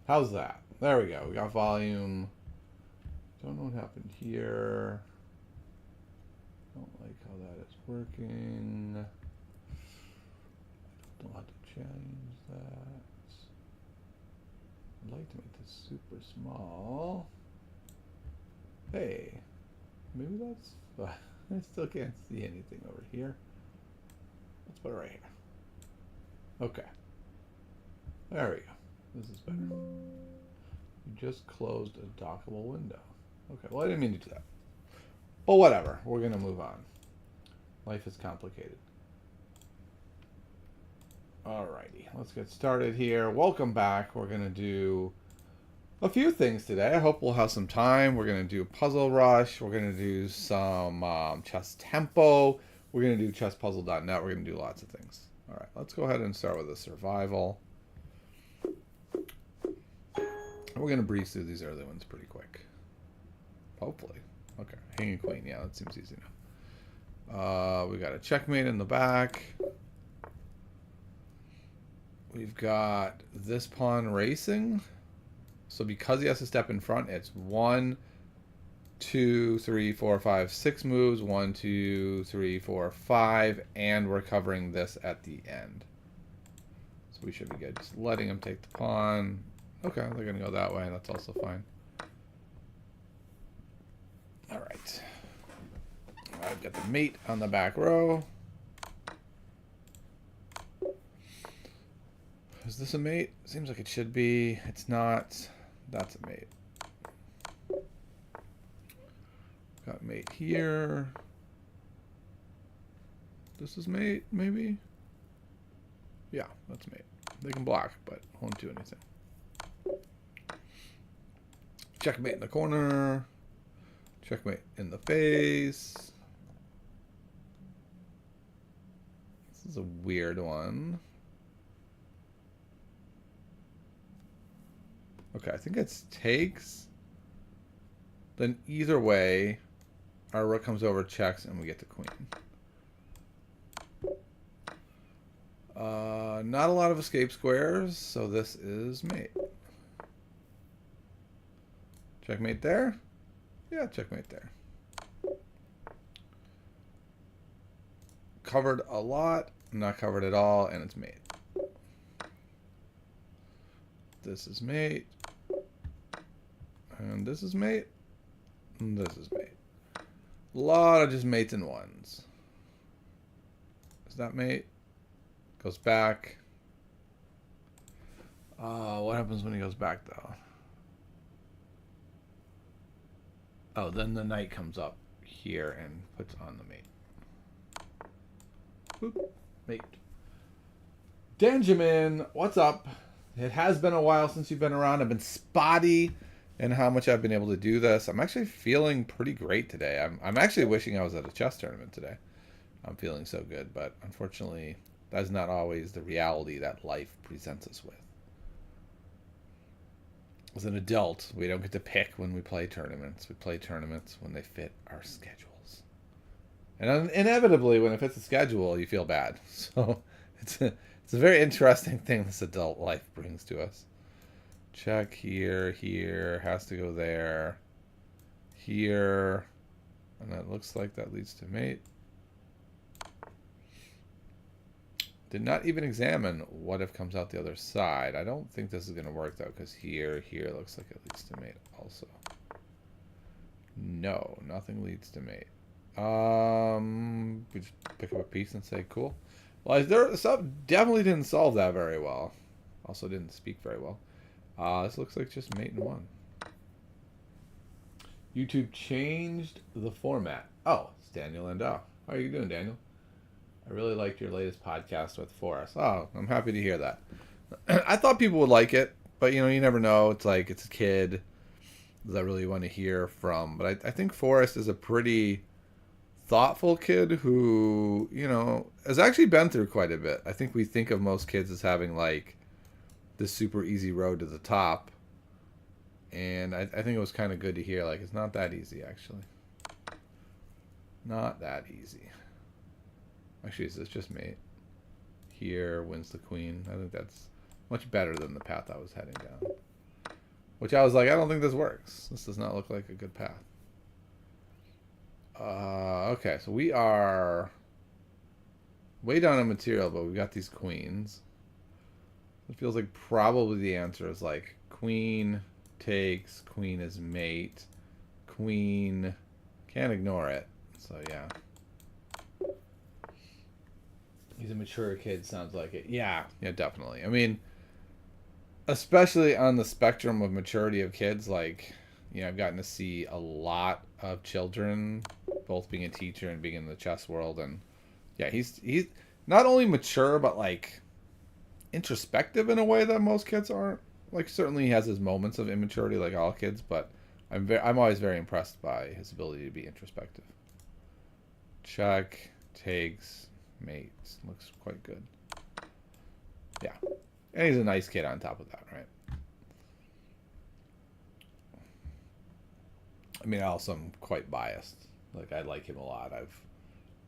How's that? There we go. We got volume. Don't know what happened here. Don't like how that is working. Don't know how to change that. I'd like to make this super small. Hey, maybe that's. I still can't see anything over here. Let's put it right here. Okay. There we go. This is better. You just closed a dockable window. Okay, well, I didn't mean to do that. But whatever. We're going to move on. Life is complicated. Alrighty, let's get started here. Welcome back. We're going to do a few things today. I hope we'll have some time. We're going to do Puzzle Rush. We're going to do some Chess Tempo. We're going to do chesspuzzle.net. We're going to do lots of things. All right, let's go ahead and start with a survival. We're going to breeze through these early ones pretty quick. Hopefully. Okay, hanging queen. Yeah, that seems easy enough. We got a checkmate in the back. We've got this pawn racing. So because he has to step in front, it's 1, 2, 3, 4, 5, 6 moves. 1, 2, 3, 4, 5. And we're covering this at the end. So we should be good. Just letting him take the pawn. Okay, they're going to go that way. That's also fine. All right. I've got the mate on the back row. Is this a mate? Seems like it should be. It's not. That's a mate. Got mate here. This is mate, maybe? Yeah, that's mate. They can block, but won't do anything. Checkmate in the corner. Checkmate in the face. This is a weird one. Okay, I think it's takes. Then either way, our rook comes over, checks, and we get the queen. Not a lot of escape squares, so this is mate. Checkmate there? Yeah, checkmate there. Covered a lot, not covered at all, and it's mate. This is mate. And this is mate. And this is mate. A lot of just mates and ones. Is that mate? Goes back. What happens when he goes back, though? Oh, then the knight comes up here and puts on the mate. Boop. Mate. Danjamin, what's up? It has been a while since you've been around. I've been spotty in how much I've been able to do this. I'm actually feeling pretty great today. I'm actually wishing I was at a chess tournament today. I'm feeling so good, but unfortunately, that's not always the reality that life presents us with. As an adult, we don't get to pick when we play tournaments. We play tournaments when they fit our schedules. And inevitably, when it fits the schedule, you feel bad. So it's a very interesting thing this adult life brings to us. Check here, here, has to go there, here, and that looks like that leads to mate. Did not even examine what if comes out the other side. I don't think this is going to work, though, because here looks like it leads to mate also. No, nothing leads to mate. We just pick up a piece and say, cool. Well, definitely didn't solve that very well. Also didn't speak very well. This looks like just mate and one. YouTube changed the format. Oh, it's Daniel Landau. How are you doing, Daniel? I really liked your latest podcast with Forrest. Oh, I'm happy to hear that. I thought people would like it, but you never know. It's like it's a kid that I really want to hear from. But I think Forrest is a pretty thoughtful kid who, has actually been through quite a bit. I think we think of most kids as having like this super easy road to the top. And I think it was kind of good to hear, like, it's not that easy, actually. Not that easy. Actually, it's just mate. Here wins the queen. I think that's much better than the path I was heading down. which I was like, I don't think this works. This does not look like a good path. Okay, so we are way down in material, but we've got these queens. It feels like probably the answer is like queen takes, queen is mate, queen, can't ignore it. So yeah. He's a mature kid, sounds like it. Yeah, definitely. I mean, especially on the spectrum of maturity of kids, like, I've gotten to see a lot of children, both being a teacher and being in the chess world, and yeah, he's not only mature but like introspective in a way that most kids aren't. Like, certainly he has his moments of immaturity, like all kids, but I'm always very impressed by his ability to be introspective. Check, takes, mates. Looks quite good. Yeah. And he's a nice kid on top of that, right? I mean, also I'm quite biased. Like, I like him a lot.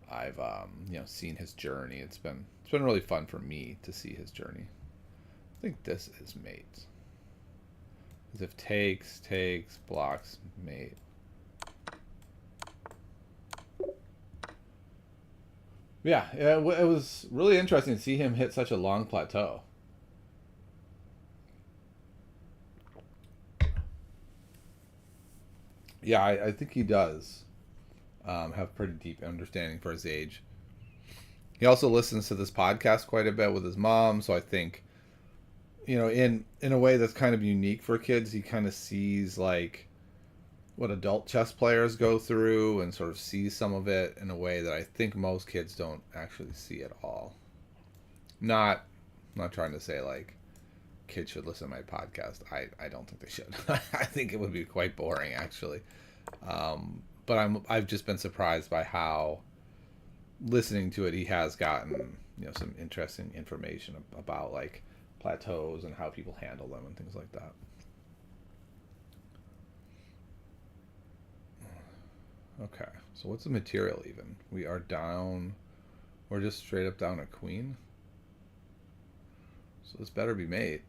I've seen his journey. It's been really fun for me to see his journey. I think this is mate. As if takes, blocks, mate. Yeah, it was really interesting to see him hit such a long plateau. Yeah, I think he does have pretty deep understanding for his age. He also listens to this podcast quite a bit with his mom, so I think, in a way that's kind of unique for kids, he kind of sees like what adult chess players go through and sort of sees some of it in a way that I think most kids don't actually see at all. Not trying to say like kids should listen to my podcast. I don't think they should. I think it would be quite boring actually. But I've just been surprised by how listening to it he has gotten some interesting information about like plateaus and how people handle them and things like that. Okay, so what's the material even? We are down. We're just straight up down a queen. So this better be mate.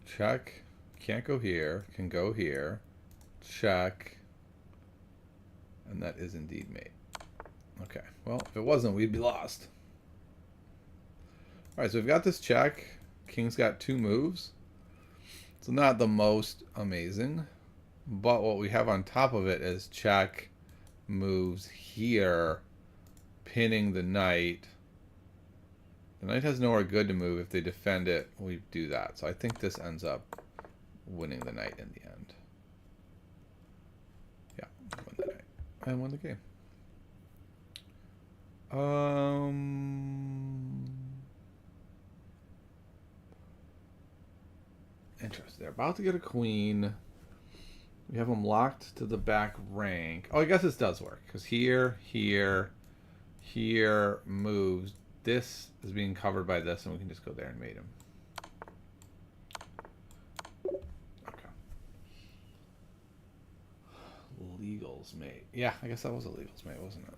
Check. Can't go here. Can go here. Check. And that is indeed mate. Okay, well, if it wasn't, we'd be lost. Alright, so we've got this check. King's got 2 moves. So not the most amazing. But what we have on top of it is check moves here, pinning the knight. The knight has nowhere good to move. If they defend it, we do that. So I think this ends up winning the knight in the end. Yeah, win the knight. And win the game. Interesting. They're about to get a queen. We have them locked to the back rank. Oh, I guess this does work. Because here moves. This is being covered by this, and we can just go there and mate him. Okay. Legals mate. Yeah, I guess that was a legals mate, wasn't it?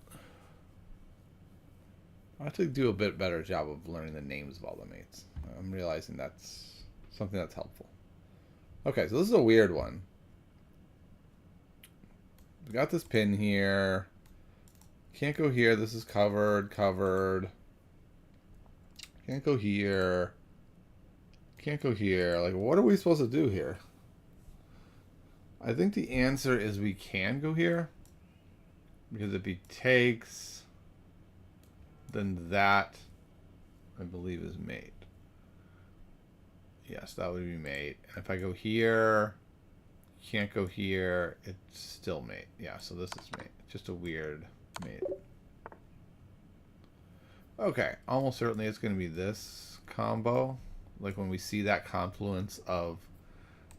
I have to do a bit better job of learning the names of all the mates. I'm realizing that's something that's helpful. Okay, so this is a weird one. We got this pin here. Can't go here. This is covered. Can't go here. Can't go here. Like, what are we supposed to do here? I think the answer is we can go here. Because if he takes, then that, I believe, is mate. Yes, that would be mate. And if I go here, can't go here, it's still mate. Yeah, so this is mate. Just a weird mate. Okay, almost certainly it's going to be this combo. Like when we see that confluence of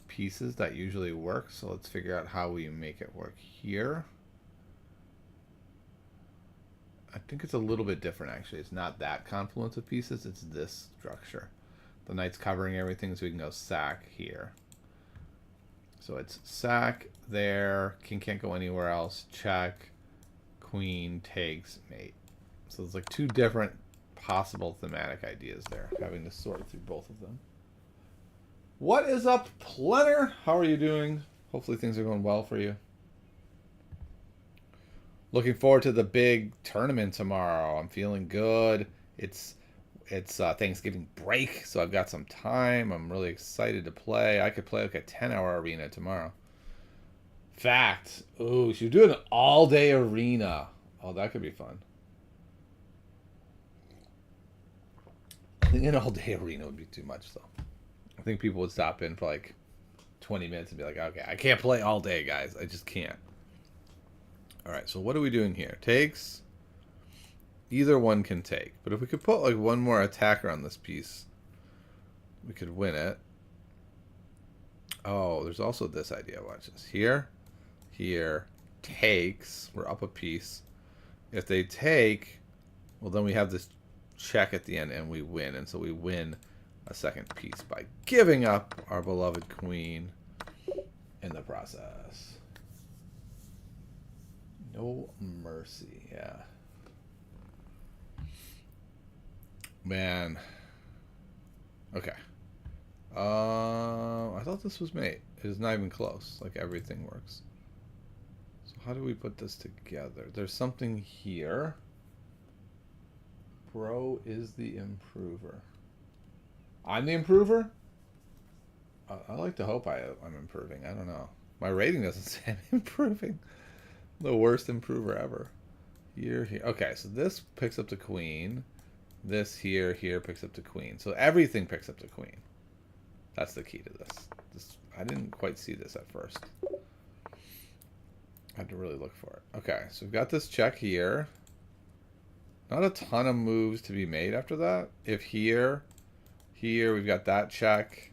pieces, that usually works. So let's figure out how we make it work here. I think it's a little bit different actually. It's not that confluence of pieces, it's this structure. The knight's covering everything, so we can go sack here. So it's sack there, king can't go anywhere else, check, queen takes, mate. So there's like 2 different possible thematic ideas there, having to sort through both of them. What is up, Plenner? How are you doing? Hopefully things are going well for you. Looking forward to the big tournament tomorrow. I'm feeling good. It's Thanksgiving break, so I've got some time. I'm really excited to play. I could play like a 10-hour arena tomorrow. Fact. Ooh, should do an all-day arena. Oh, that could be fun. I think an all-day arena would be too much, though. I think people would stop in for like 20 minutes and be like, okay, I can't play all day, guys. I just can't. All right, so what are we doing here? Takes. Either one can take. But if we could put like one more attacker on this piece, we could win it. Oh, there's also this idea. Watch this. Here, takes. We're up a piece. If they take, well, then we have this check at the end and we win. And so we win a second piece by giving up our beloved queen in the process. No mercy, yeah. Man. Okay. I thought this was mate. It is not even close. Like everything works. So how do we put this together? There's something here. Bro is the improver. I'm the improver? I like to hope I'm improving. I don't know. My rating doesn't say I'm improving. The worst improver ever. Here. Okay, so this picks up the queen. This here picks up the queen. So everything picks up the queen. That's the key to this. I didn't quite see this at first. I had to really look for it. Okay, so we've got this check here. Not a ton of moves to be made after that. If here we've got that check.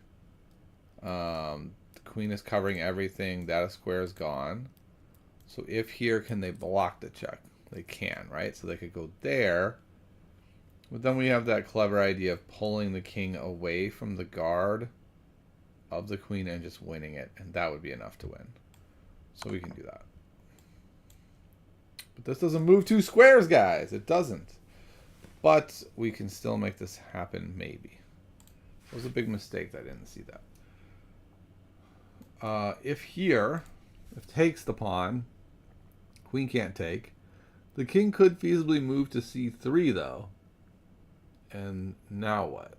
The queen is covering everything. That square is gone. So if here, can they block the check? They can, right? So they could go there. But then we have that clever idea of pulling the king away from the guard of the queen and just winning it. And that would be enough to win. So we can do that. But this doesn't move 2 squares, guys. It doesn't. But we can still make this happen, maybe. It was a big mistake that I didn't see that. If takes the pawn, queen can't take. The king could feasibly move to c3, though. And now what?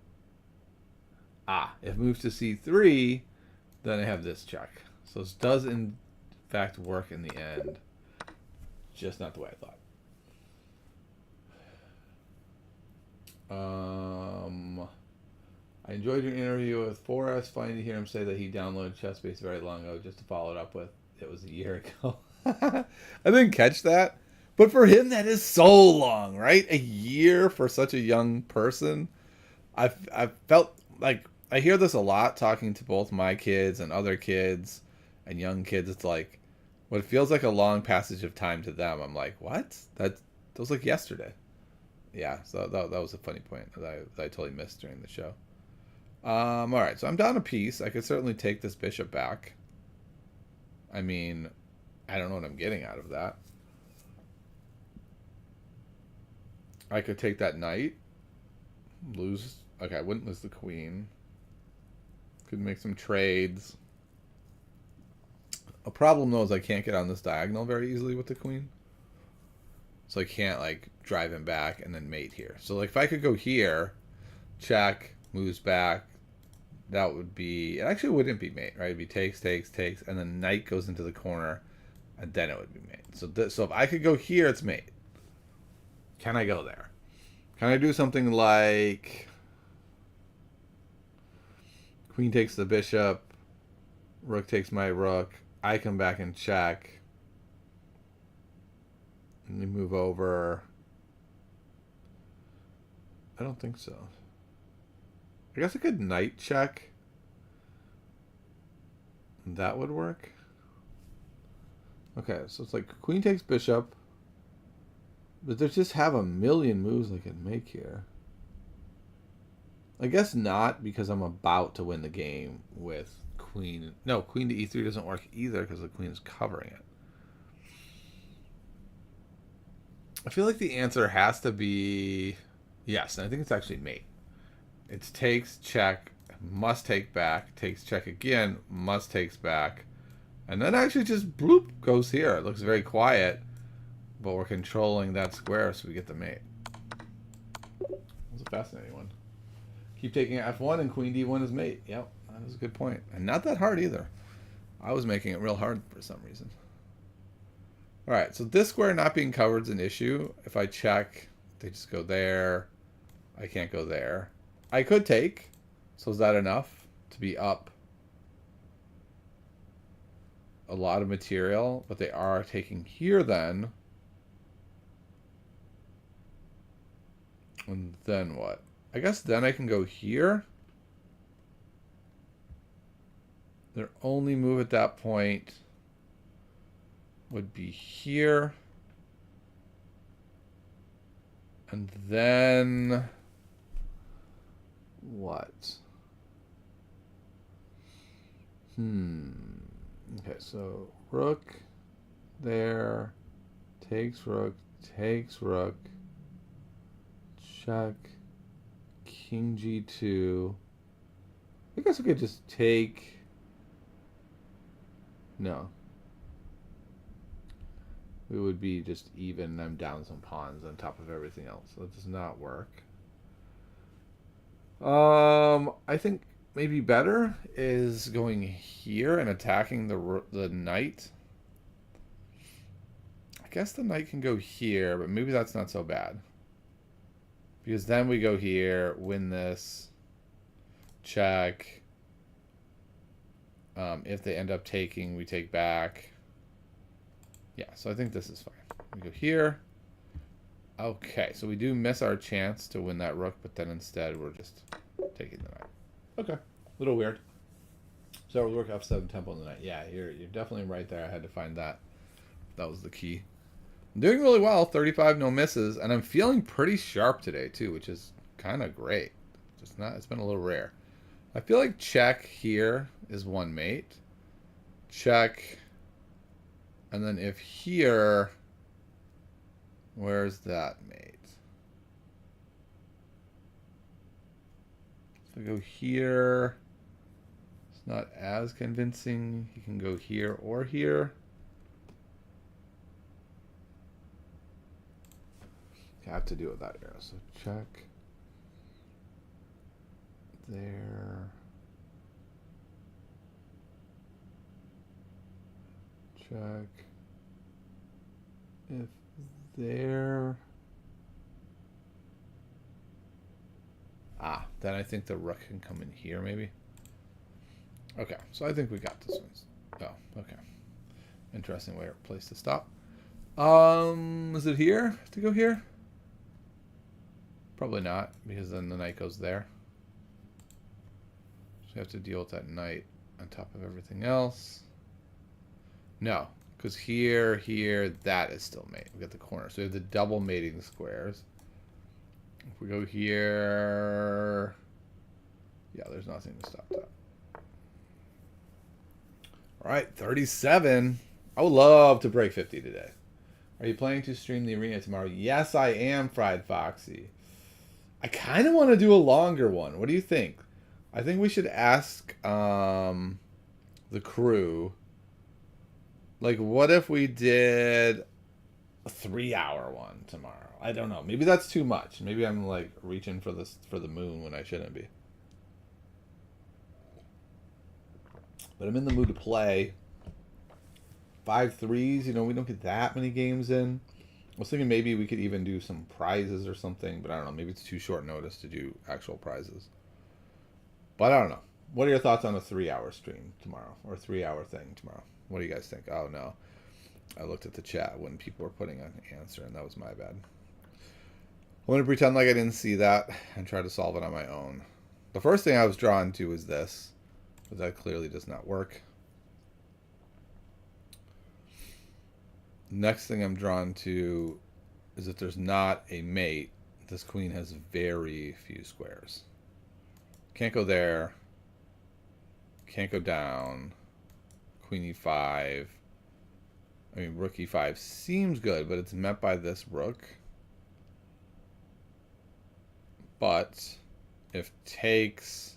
If moves to c3, then I have this check. So this does, in fact, work in the end. Just not the way I thought. I enjoyed your interview with Forrest. Funny to hear him say that he downloaded ChessBase very long ago. Just to follow it up with, it was a year ago. I didn't catch that. But for him, that is so long, right? A year for such a young person. I felt like I hear this a lot talking to both my kids and other kids and young kids. It's like what feels like a long passage of time to them. I'm like, what? That was like yesterday. Yeah, so that was a funny point that I totally missed during the show. All right, so I'm down a piece. I could certainly take this bishop back. I mean, I don't know what I'm getting out of that. I could take that knight. Lose. Okay, I wouldn't lose the queen. Could make some trades. A problem, though, is I can't get on this diagonal very easily with the queen. So I can't, like, drive him back and then mate here. So, like, if I could go here, check, moves back, that would be... It actually wouldn't be mate, right? It'd be takes, and then knight goes into the corner, and then it would be mate. So if I could go here, it's mate. Can I go there? Can I do something like... Queen takes the bishop, rook takes my rook, I come back and check, and they move over. I don't think so. I guess I could knight check. That would work. Okay, so it's like queen takes bishop. But they just have a million moves they can make here. I guess not, because I'm about to win the game with queen. No, queen to e3 doesn't work either because the queen is covering it. I feel like the answer has to be yes, and I think it's actually mate. It's takes, check, must take back, takes check again, must takes back, and then actually just bloop goes here. It looks very quiet, but we're controlling that square so we get the mate. That's a fascinating one. Keep taking F1 and Queen D1 is mate. Yep, that was a good point. And not that hard either. I was making it real hard for some reason. Alright, so this square not being covered is an issue. If I check, they just go there. I can't go there. I could take. So is that enough to be up a lot of material? But they are taking here then. And then what? I guess then I can go here. Their only move at that point would be here. And then what? Okay, so rook there, takes rook, check, king g2. I guess we could just take. No. We would be just even. I'm down some pawns on top of everything else. So it does not work. I think maybe better is going here and attacking the knight. I guess the knight can go here, but maybe that's not so bad. Because then we go here, win this, check. If they end up taking, we take back. Yeah, so I think this is fine. We go here. Okay, so we do miss our chance to win that rook, but then instead we're just taking the knight. Okay, a little weird. So rook f7, tempo on the knight. Yeah, you're definitely right there. I had to find that. That was the key. I'm doing really well, 35 no misses, and I'm feeling pretty sharp today too, which is kind of great. It's been a little rare. I feel like check here is one mate. Check. And then if here, where's that mate? So go here. It's not as convincing. He can go here or here. I have to deal with that arrow. So check. There. Check. If there. Then I think the rook can come in here maybe. Okay, so I think we got this one. Oh, okay. Interesting place to stop. Is it here to go here? Probably not, because then the knight goes there. So you have to deal with that knight on top of everything else. No, because here, that is still mate. We got the corner. So we have the double mating squares. If we go here, yeah, there's nothing to stop that. All right, 37. I would love to break 50 today. Are you planning to stream the arena tomorrow? Yes, I am, Fried Foxy. I kind of want to do a longer one. What do you think? I think we should ask the crew. Like, what if we did a 3-hour one tomorrow? I don't know. Maybe that's too much. Maybe I'm like reaching for the moon when I shouldn't be. But I'm in the mood to play. 5 threes, you know, we don't get that many games in. I was thinking maybe we could even do some prizes or something, but I don't know. Maybe it's too short notice to do actual prizes. But I don't know. What are your thoughts on a 3-hour stream tomorrow? Or a 3-hour thing tomorrow? What do you guys think? Oh, no. I looked at the chat when people were putting an answer, and that was my bad. I'm going to pretend like I didn't see that and try to solve it on my own. The first thing I was drawn to is this, but that clearly does not work. Next thing I'm drawn to is that there's not a mate. This queen has very few squares. Can't go there. Can't go down. Queen e5. I mean, rook e5 seems good, but it's met by this rook. But if takes,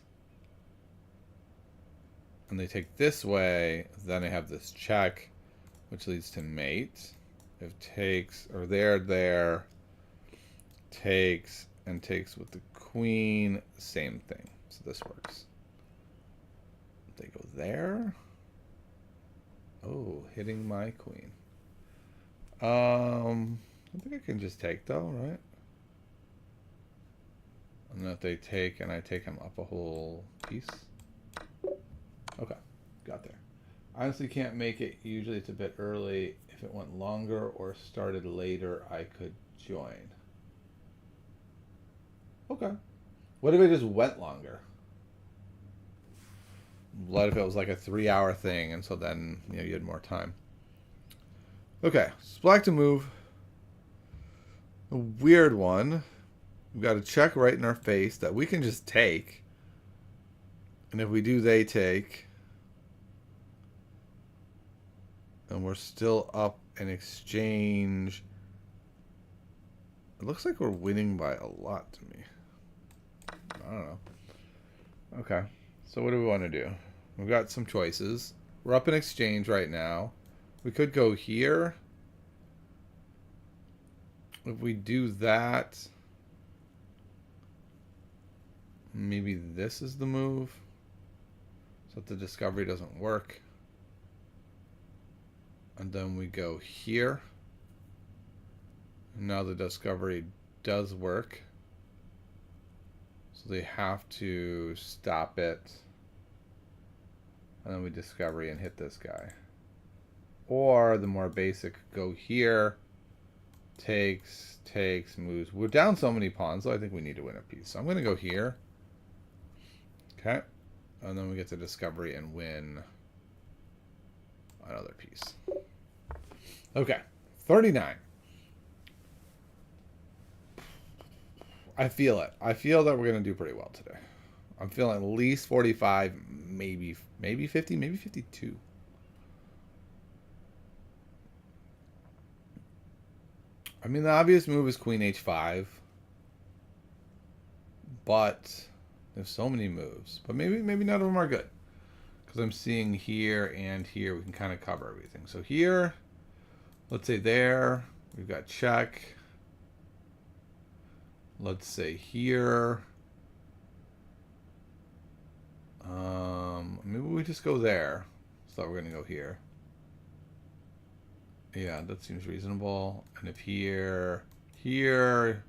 and they take this way, then I have this check, which leads to mate. If takes, or there, takes, and takes with the queen, same thing. So this works. They go there. Oh, hitting my queen. I think I can just take though, right? And that they take, and I take them up a whole piece. Okay, got there. I honestly can't make it. Usually it's a bit early. If it went longer or started later, I could join. Okay. What if it just went longer? What if it was like a 3-hour thing, and so then you had more time? Okay, so black to move. A weird one. We've got a check right in our face that we can just take. And if we do, they take. And we're still up in exchange. It looks like we're winning by a lot to me. I don't know. Okay. So what do we want to do? We've got some choices. We're up in exchange right now. We could go here. If we do that, maybe this is the move. So that the discovery doesn't work. And then we go here. And now the discovery does work. So they have to stop it. And then we discovery and hit this guy. Or the more basic, go here. Takes, moves. We're down so many pawns, so I think we need to win a piece. So I'm going to go here. Okay. And then we get to discovery and win another piece. Okay. 39. I feel it. I feel that we're going to do pretty well today. I'm feeling at least 45, maybe 50, maybe 52. I mean, the obvious move is queen h5. But there's so many moves. But maybe none of them are good. Because I'm seeing here and here we can kind of cover everything. So here, let's say there, we've got check. Let's say here. Maybe we just go there. So we're going to go here. Yeah, that seems reasonable. And if here, we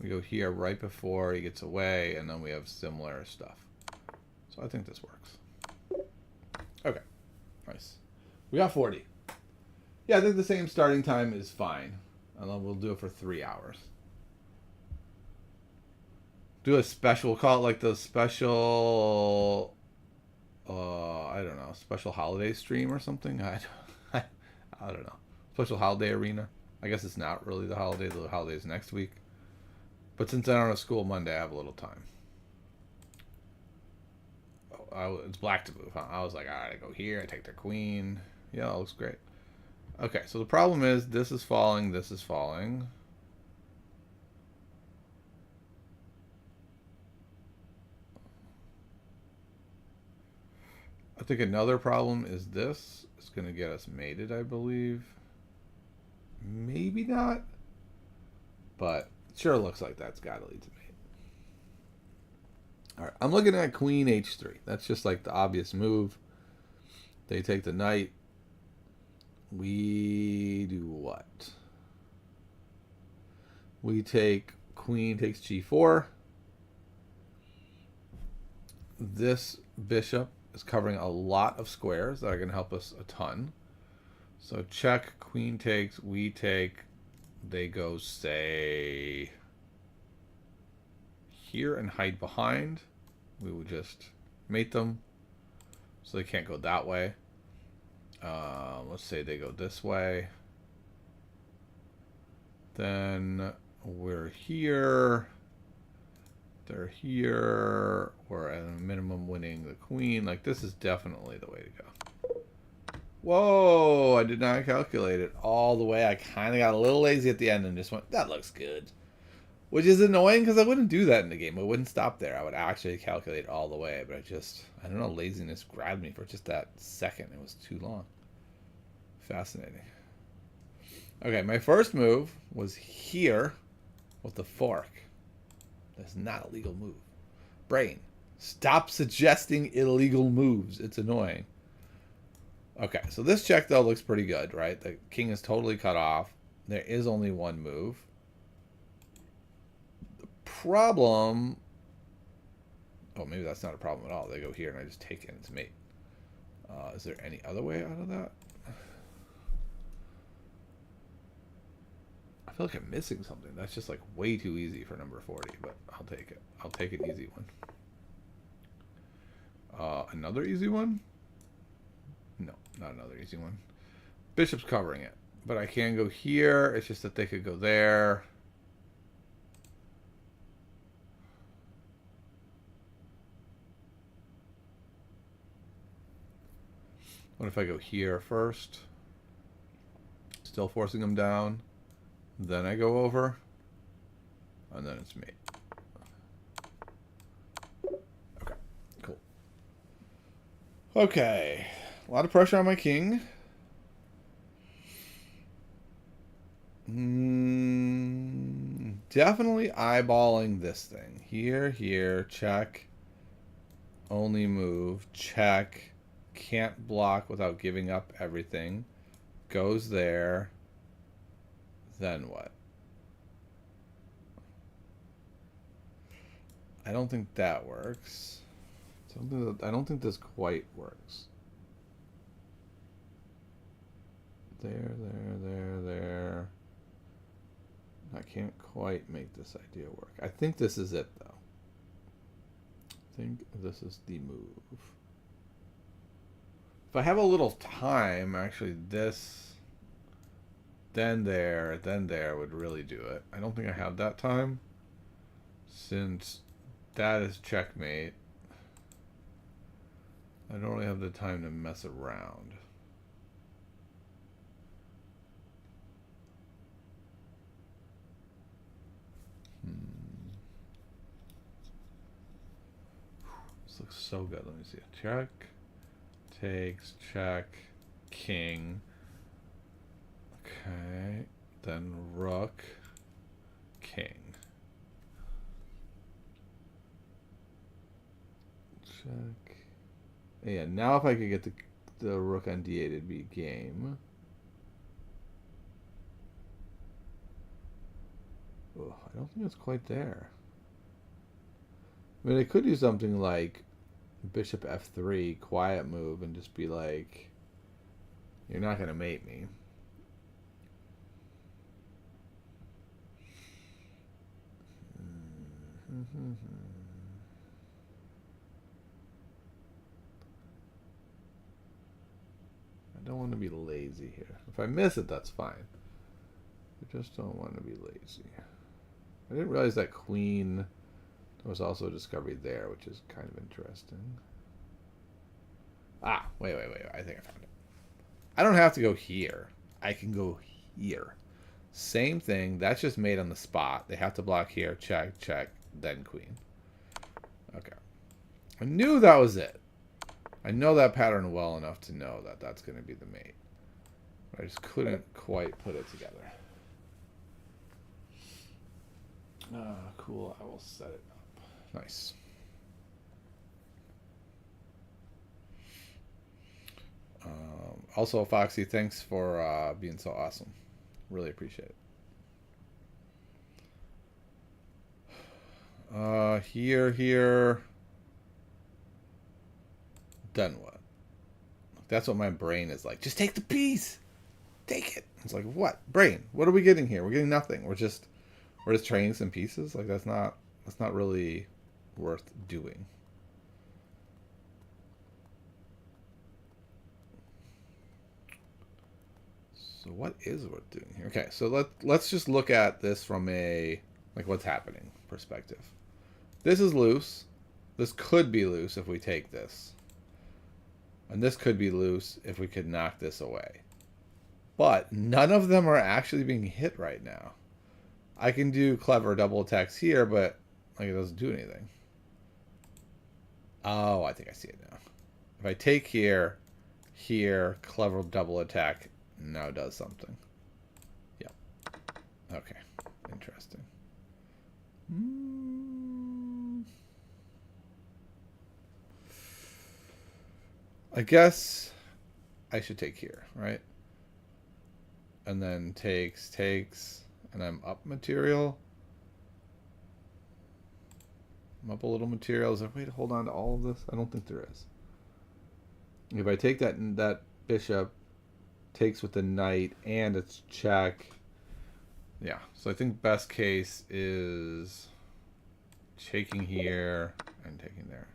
go here right before he gets away, and then we have similar stuff. So I think this works. Okay, nice. We got 40. Yeah, I think the same starting time is fine. And then we'll do it for 3 hours. Do a special, call it like the special, I don't know, special holiday stream or something. I don't know. Special holiday arena. I guess it's not really the holiday. The holiday is next week. But since I don't have school Monday, I have a little time. It's black to move, huh? I was like, all right, I go here. I take their queen. Yeah, that looks great. Okay, so the problem is this is falling. This is falling. I think another problem is this. It's going to get us mated, I believe. Maybe not. But it sure looks like that's got to lead to mate. All right, I'm looking at queen h3. That's just like the obvious move. They take the knight. We do what? We take queen takes g4. This bishop is covering a lot of squares that are going to help us a ton. So check, queen takes, we take, they go, say, here and hide behind. We would just mate them so they can't go that way. Let's say they go this way. Then we're here. They're here. We're at a minimum winning the queen. Like, this is definitely the way to go. Whoa, I did not calculate it all the way. I kind of got a little lazy at the end and just went, that looks good. Which is annoying because I wouldn't do that in the game. I wouldn't stop there. I would actually calculate all the way. But I don't know, laziness grabbed me for just that second. It was too long. Fascinating. Okay, my first move was here with the fork. That's not a legal move. Brain, stop suggesting illegal moves. It's annoying. Okay, so this check, though, looks pretty good, right? The king is totally cut off. There is only one move. The problem... Oh, maybe that's not a problem at all. They go here, and I just take it, and it's mate. Is there any other way out of that? I feel like I'm missing something. That's just, like, way too easy for number 40, but I'll take it. I'll take an easy one. Another easy one? No, not another easy one. Bishop's covering it. But I can go here. It's just that they could go there. What if I go here first? Still forcing them down. Then I go over. And then it's me. Okay, cool. Okay. A lot of pressure on my king. Definitely eyeballing this thing. Here, here, check. Only move, check. Can't block without giving up everything. Goes there. Then what? I don't think that works. I don't think this quite works. There. I can't quite make this idea work. I think this is it, though. I think this is the move. If I have a little time, actually this, then there would really do it. I don't think I have that time, since that is checkmate. I don't really have the time to mess around. This looks so good. Let me see. Check. Takes. Check. King. Okay. Then rook. King. Check. Yeah, now if I could get the rook on d8, it'd be game. Oh, I don't think it's quite there. I mean, I could do something like bishop f3, quiet move, and just be like, you're not going to mate me. I don't want to be lazy here. If I miss it, that's fine. I just don't want to be lazy. I didn't realize that queen... There was also a discovery there, which is kind of interesting. Ah, wait. I think I found it. I don't have to go here. I can go here. Same thing. That's just made on the spot. They have to block here. Check, then queen. Okay. I knew that was it. I know that pattern well enough to know that that's going to be the mate. But I just couldn't quite put it together. Cool. I will set it up. Nice. Also, Foxy, thanks for being so awesome. Really appreciate it. Here. Then what? That's what my brain is like. Just take the piece. Take it. It's like, what? Brain, what are we getting here? We're getting nothing. We're just trading some pieces. Like, that's not really worth doing. So what is worth doing here? Okay, so let's just look at this from a, like, what's happening perspective. This is loose. This could be loose if we take this. And this could be loose if we could knock this away. But none of them are actually being hit right now. I can do clever double attacks here, but like it doesn't do anything. Oh, I think I see it now. If I take here, clever double attack now does something. Yep. Okay. Interesting. I guess I should take here, right? And then takes, and I'm up material. I'm up a little material. Is there a way to hold on to all of this? I don't think there is. If I take that bishop, takes with the knight, and it's check. Yeah, so I think best case is taking here and taking there.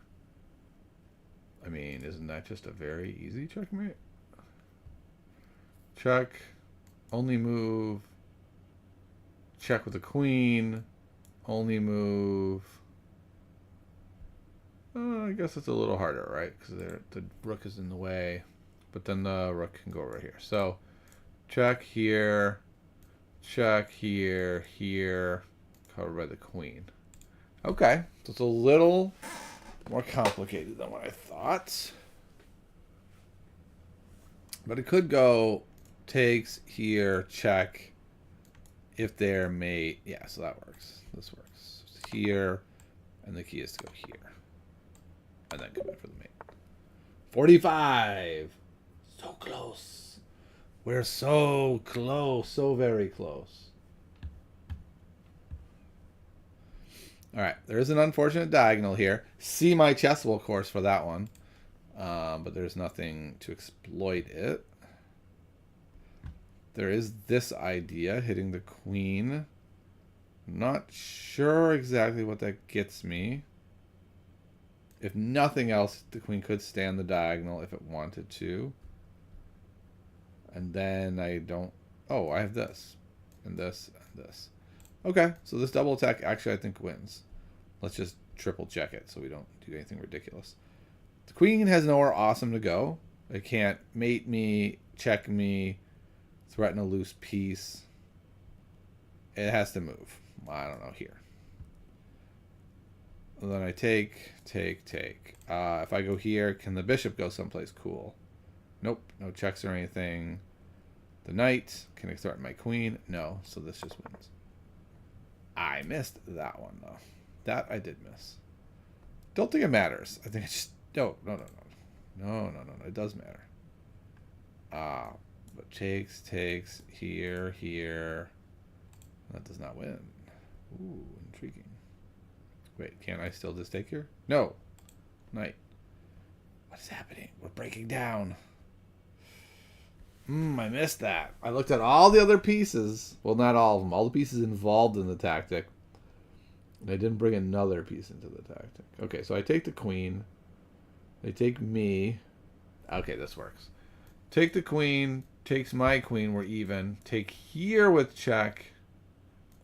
I mean, isn't that just a very easy checkmate? Check. Only move. Check with the queen. Only move. I guess it's a little harder, right? Because the rook is in the way. But then the rook can go over here. So, check here. Check here. Here. Covered by the queen. Okay. So it's a little more complicated than what I thought. But it could go takes here, check. If they're mate. Yeah, so that works. This works. Here. And the key is to go here. And then come in for the mate. 45. So close. We're so close. So very close. Alright. There is an unfortunate diagonal here. See my chessable course for that one. But there's nothing to exploit it. There is this idea. Hitting the queen. I'm not sure exactly what that gets me. If nothing else, the queen could stand the diagonal if it wanted to. And then I don't... Oh, I have this. And this. And this. Okay, so this double attack actually I think wins. Let's just triple check it so we don't do anything ridiculous. The queen has nowhere awesome to go. It can't mate me, check me, threaten a loose piece. It has to move. I don't know, here. And then I take. If I go here, can the bishop go someplace cool? Nope, no checks or anything. The knight, can I threaten my queen? No, so this just wins. I missed that one, though. That I did miss. Don't think it matters. I think it's just... No. It does matter. But takes, here. That does not win. Ooh, intriguing. Wait, can't I still just take here? No. Knight. What is happening? We're breaking down. I missed that. I looked at all the other pieces. Well, not all of them. All the pieces involved in the tactic. And I didn't bring another piece into the tactic. Okay, so I take the queen. They take me. Okay, this works. Take the queen. Takes my queen. We're even. Take here with check.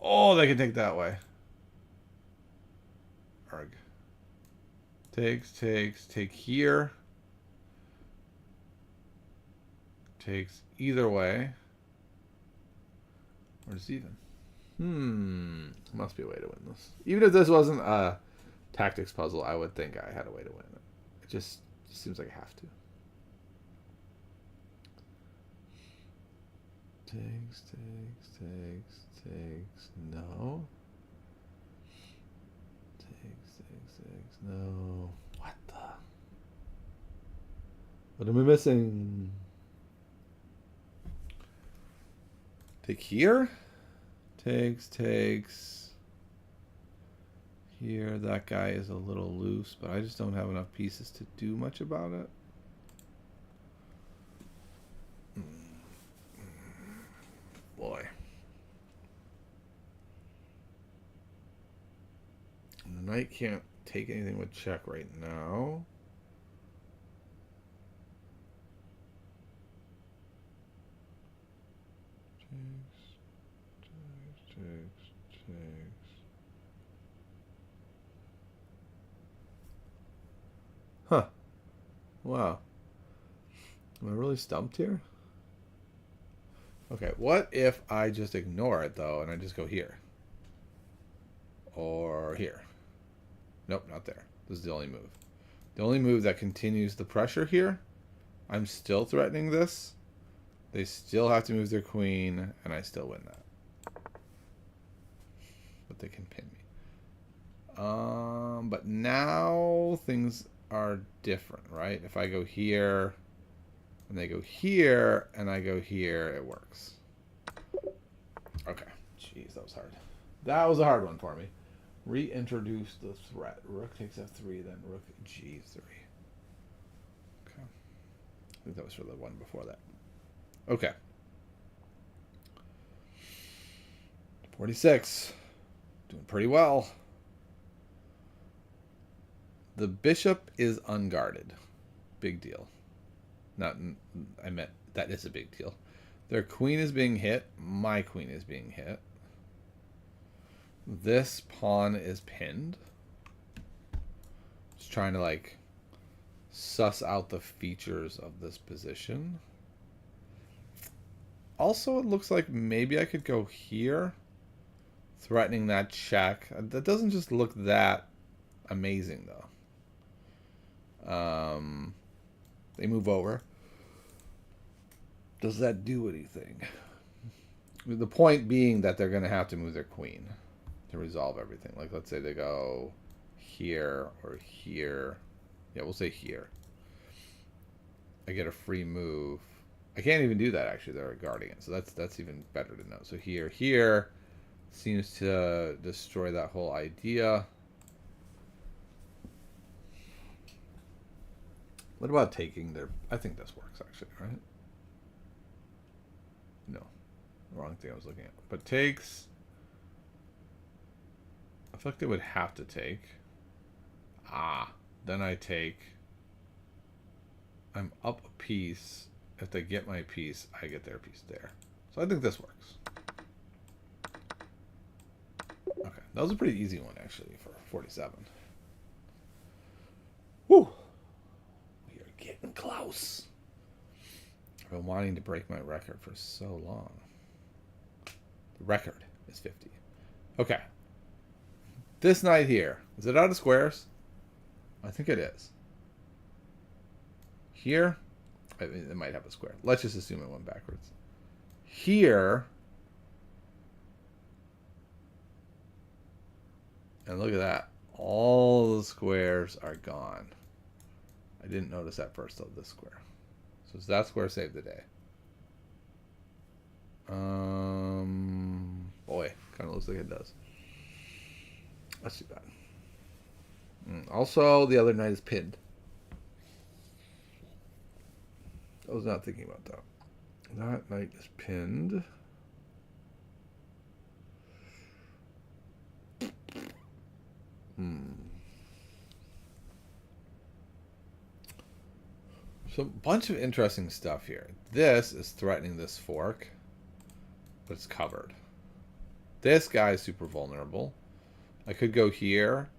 Oh, they can take that way. Arg. Takes. Take here. Takes either way. Or just even. Must be a way to win this. Even if this wasn't a tactics puzzle, I would think I had a way to win it. It just seems like I have to. Takes. No. Takes. No. What the? What am I missing? Take here. Takes. Here, that guy is a little loose, but I just don't have enough pieces to do much about it. Boy. And the knight can't take anything with check right now. Takes. Huh. Wow. Am I really stumped here? Okay, what if I just ignore it, though, and I just go here? or here. Nope, not there. This is the only move. The only move that continues the pressure here. I'm still threatening this. They still have to move their queen, and I still win that. But they can pin me. But now things are different, right? If I go here, and they go here, and I go here, it works. Okay. Jeez, that was hard. That was a hard one for me. Reintroduce the threat. Rook takes f3, then rook g3. Okay. I think that was for the one before that. Okay. 46. Doing pretty well. The bishop is unguarded. Big deal. I meant that is a big deal. Their queen is being hit. My queen is being hit. This pawn is pinned. Just trying to like suss out the features of this position. Also, it looks like maybe I could go here, threatening that check. That doesn't just look that amazing, though. They move over. Does that do anything? The point being that they're going to have to move their queen to resolve everything. Like, let's say they go here or here. Yeah, we'll say here. I get a free move. I can't even do that, actually. They're guarding it. So that's even better to know. So here seems to destroy that whole idea. What about taking their... I think this works, actually, right? No. Wrong thing I was looking at. But takes... I feel like they would have to take. Then I take... I'm up a piece. If they get my piece, I get their piece there. So I think this works. Okay. That was a pretty easy one, actually, for 47. Whew! We are getting close. I've been wanting to break my record for so long. The record is 50. Okay. This knight here. Is it out of squares? I think it is. Here, I mean, it might have a square. Let's just assume it went backwards. Here, and look at that. All the squares are gone. I didn't notice that first, though, this square. So does that square save the day? Boy, kind of looks like it does. That's too bad. Also, the other knight is pinned. I was not thinking about that. That knight is pinned. So a bunch of interesting stuff here. This is threatening this fork, but it's covered. This guy is super vulnerable. I could go here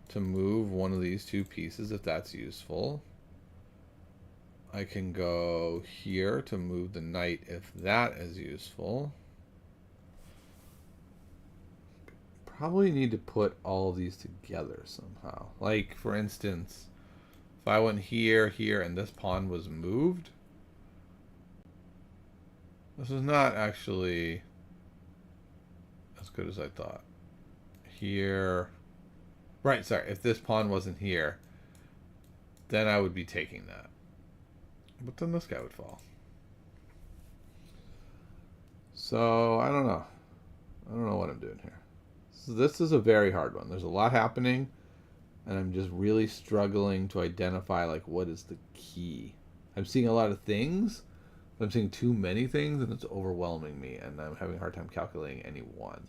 to move one of these two pieces if that's useful. I can go here to move the knight if that is useful. Probably need to put all of these together somehow. Like, for instance, if I went here, here, and this pawn was moved, this is not actually as good as I thought. Here. Right, sorry. If this pawn wasn't here, then I would be taking that. But then this guy would fall. So, I don't know. I don't know what I'm doing here. So this is a very hard one. There's a lot happening, and I'm just really struggling to identify, like, what is the key. I'm seeing a lot of things, but I'm seeing too many things, and it's overwhelming me, and I'm having a hard time calculating any one.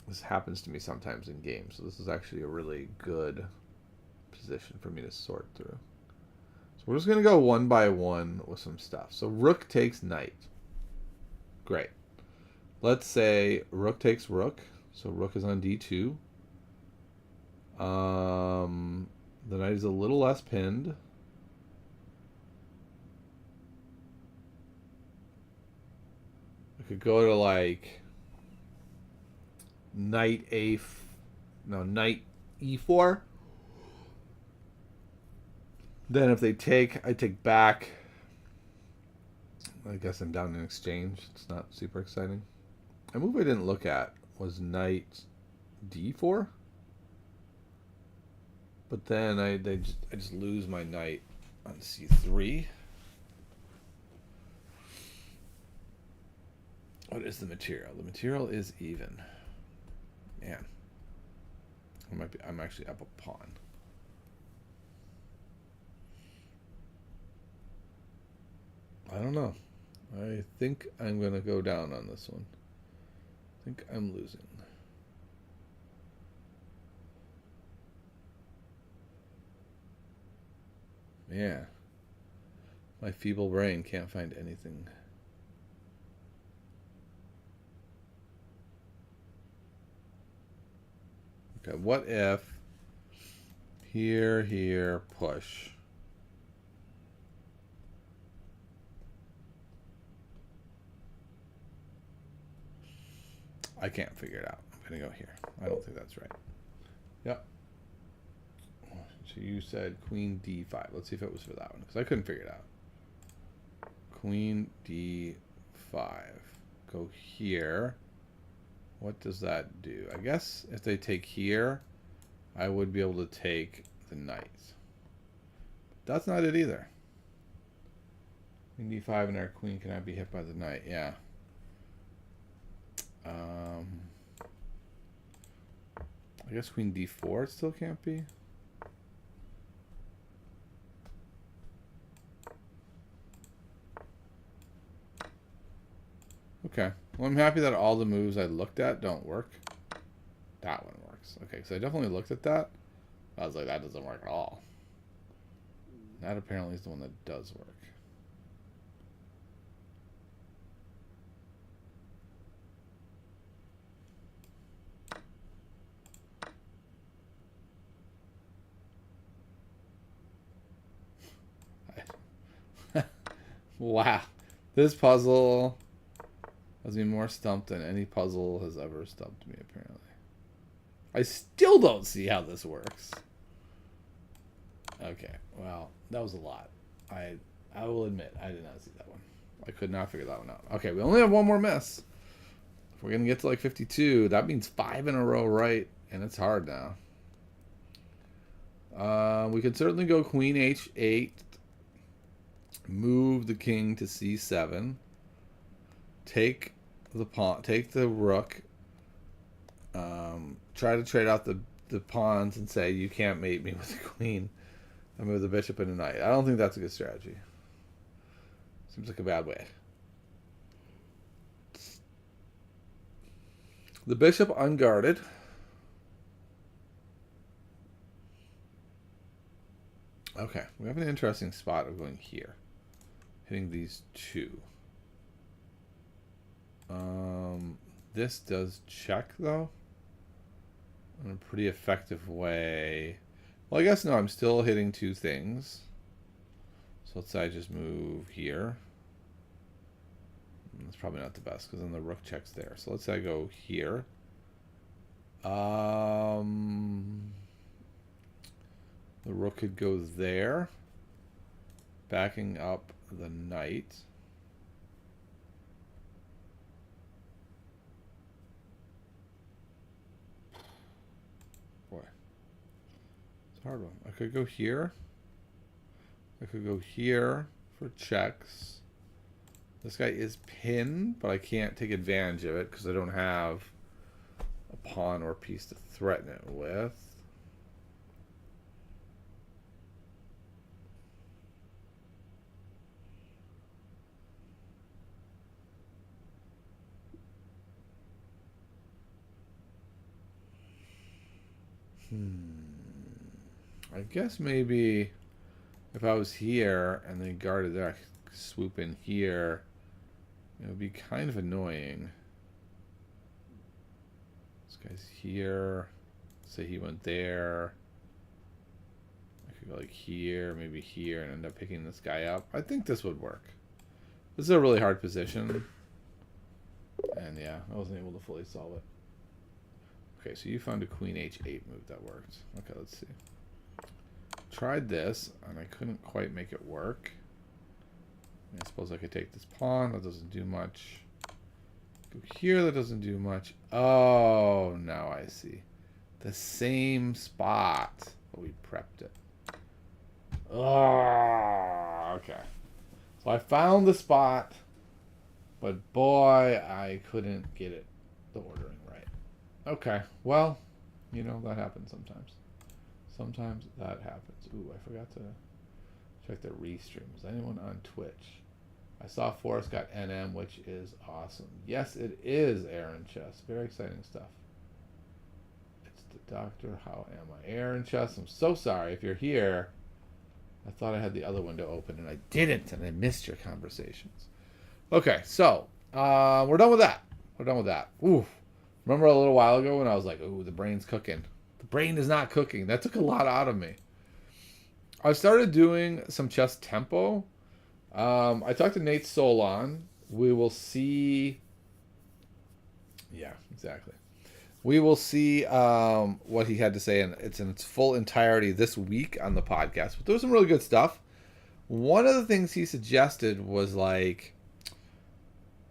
This happens to me sometimes in games, so this is actually a really good position for me to sort through. So we're just going to go one by one with some stuff. So rook takes knight. Great. Let's say rook takes rook. So rook is on d2. The knight is a little less pinned. I could go to like knight knight e4. Then if they take, I take back. I guess I'm down in exchange. It's not super exciting. A move I didn't look at was knight d4. But then I just lose my knight on c3. What is the material? The material is even. Man, I'm actually up a pawn. I don't know. I think I'm gonna go down on this one. I think I'm losing. Yeah. My feeble brain can't find anything. Okay, what if here, push? I can't figure it out. I'm going to go here. I don't think that's right. Yep. So you said queen d5. Let's see if it was for that one, because I couldn't figure it out. Queen d5. Go here. What does that do? I guess if they take here, I would be able to take the knight. That's not it either. Queen d5 and our queen cannot be hit by the knight. Yeah. I guess queen d4 it still can't be. Okay. Well, I'm happy that all the moves I looked at don't work. That one works. Okay, so I definitely looked at that. I was like, that doesn't work at all. That apparently is the one that does work. Wow. This puzzle has me more stumped than any puzzle has ever stumped me, apparently. I still don't see how this works. Okay, well, that was a lot. I will admit, I did not see that one. I could not figure that one out. Okay, we only have one more miss. If we're going to get to like 52, that means 5 in a row right, and it's hard now. We could certainly go queen h8, move the king to c7, take the pawn, take the rook, try to trade out the pawns and say you can't mate me with the queen, and move the bishop and the knight. I don't think that's a good strategy. Seems like a bad way. The bishop unguarded. Okay, we have an interesting spot of going here. Hitting these two. This does check, though. In a pretty effective way. Well, I guess no, I'm still hitting two things. So let's say I just move here. That's probably not the best, because then the rook checks there. So let's say I go here. The rook could go there, backing up the knight. Boy, it's a hard one. I could go here. I could go here for checks. This guy is pinned, but I can't take advantage of it because I don't have a pawn or piece to threaten it with. I guess maybe if I was here and they guarded there, I could swoop in here. It would be kind of annoying. This guy's here. Say he went there. I could go like here, maybe here, and end up picking this guy up. I think this would work. This is a really hard position. And yeah, I wasn't able to fully solve it. Okay, so you found a queen h8 move that worked. Okay, let's see. Tried this, and I couldn't quite make it work. I suppose I could take this pawn. That doesn't do much. Go here. That doesn't do much. Oh, now I see. The same spot. But we prepped it. Oh, okay. So I found the spot. But boy, I couldn't get it. The ordering right. Okay. Well, you know, that happens sometimes. Sometimes that happens. Ooh, I forgot to check the restream. Is anyone on Twitch? I saw Forrest got NM, which is awesome. Yes, it is, Aaron Chess. Very exciting stuff. It's the doctor. How am I? Aaron Chess, I'm so sorry if you're here. I thought I had the other window open, and I didn't, and I missed your conversations. Okay, so we're done with that. We're done with that. Ooh. Remember a little while ago when I was like, ooh, the brain's cooking. The brain is not cooking. That took a lot out of me. I started doing some chess tempo. I talked to Nate Solon. We will see. Yeah, exactly. We will see what he had to say, and it's in its full entirety this week on the podcast. But there was some really good stuff. One of the things he suggested was like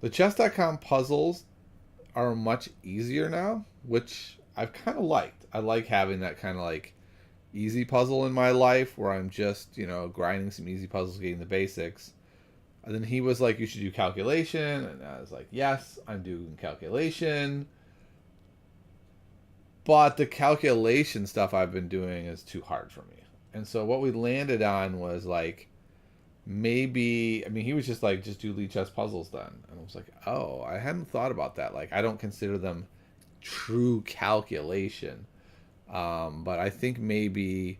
the chess.com puzzles are much easier now, which I've kind of liked. I like having that kind of like easy puzzle in my life where I'm just, grinding some easy puzzles, getting the basics. And then he was like, you should do calculation. And I was like, yes, I'm doing calculation. But the calculation stuff I've been doing is too hard for me. And so what we landed on was like, maybe, he was just like, just do lead chess puzzles then. And I was like, oh, I hadn't thought about that. Like, I don't consider them true calculation. But I think maybe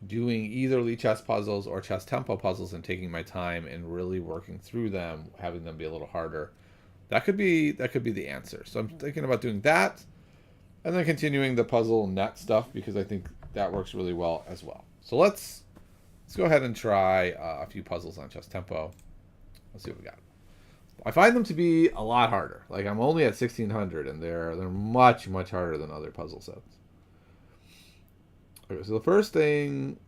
doing either lead chess puzzles or chess tempo puzzles and taking my time and really working through them, having them be a little harder, that could be the answer. So I'm thinking about doing that, and then continuing the puzzle net stuff because I think that works really well as well. So let's go ahead and try a few puzzles on chess tempo. Let's see what we got. I find them to be a lot harder. Like, I'm only at 1600, and they're much harder than other puzzle sets. Okay, so the first thing,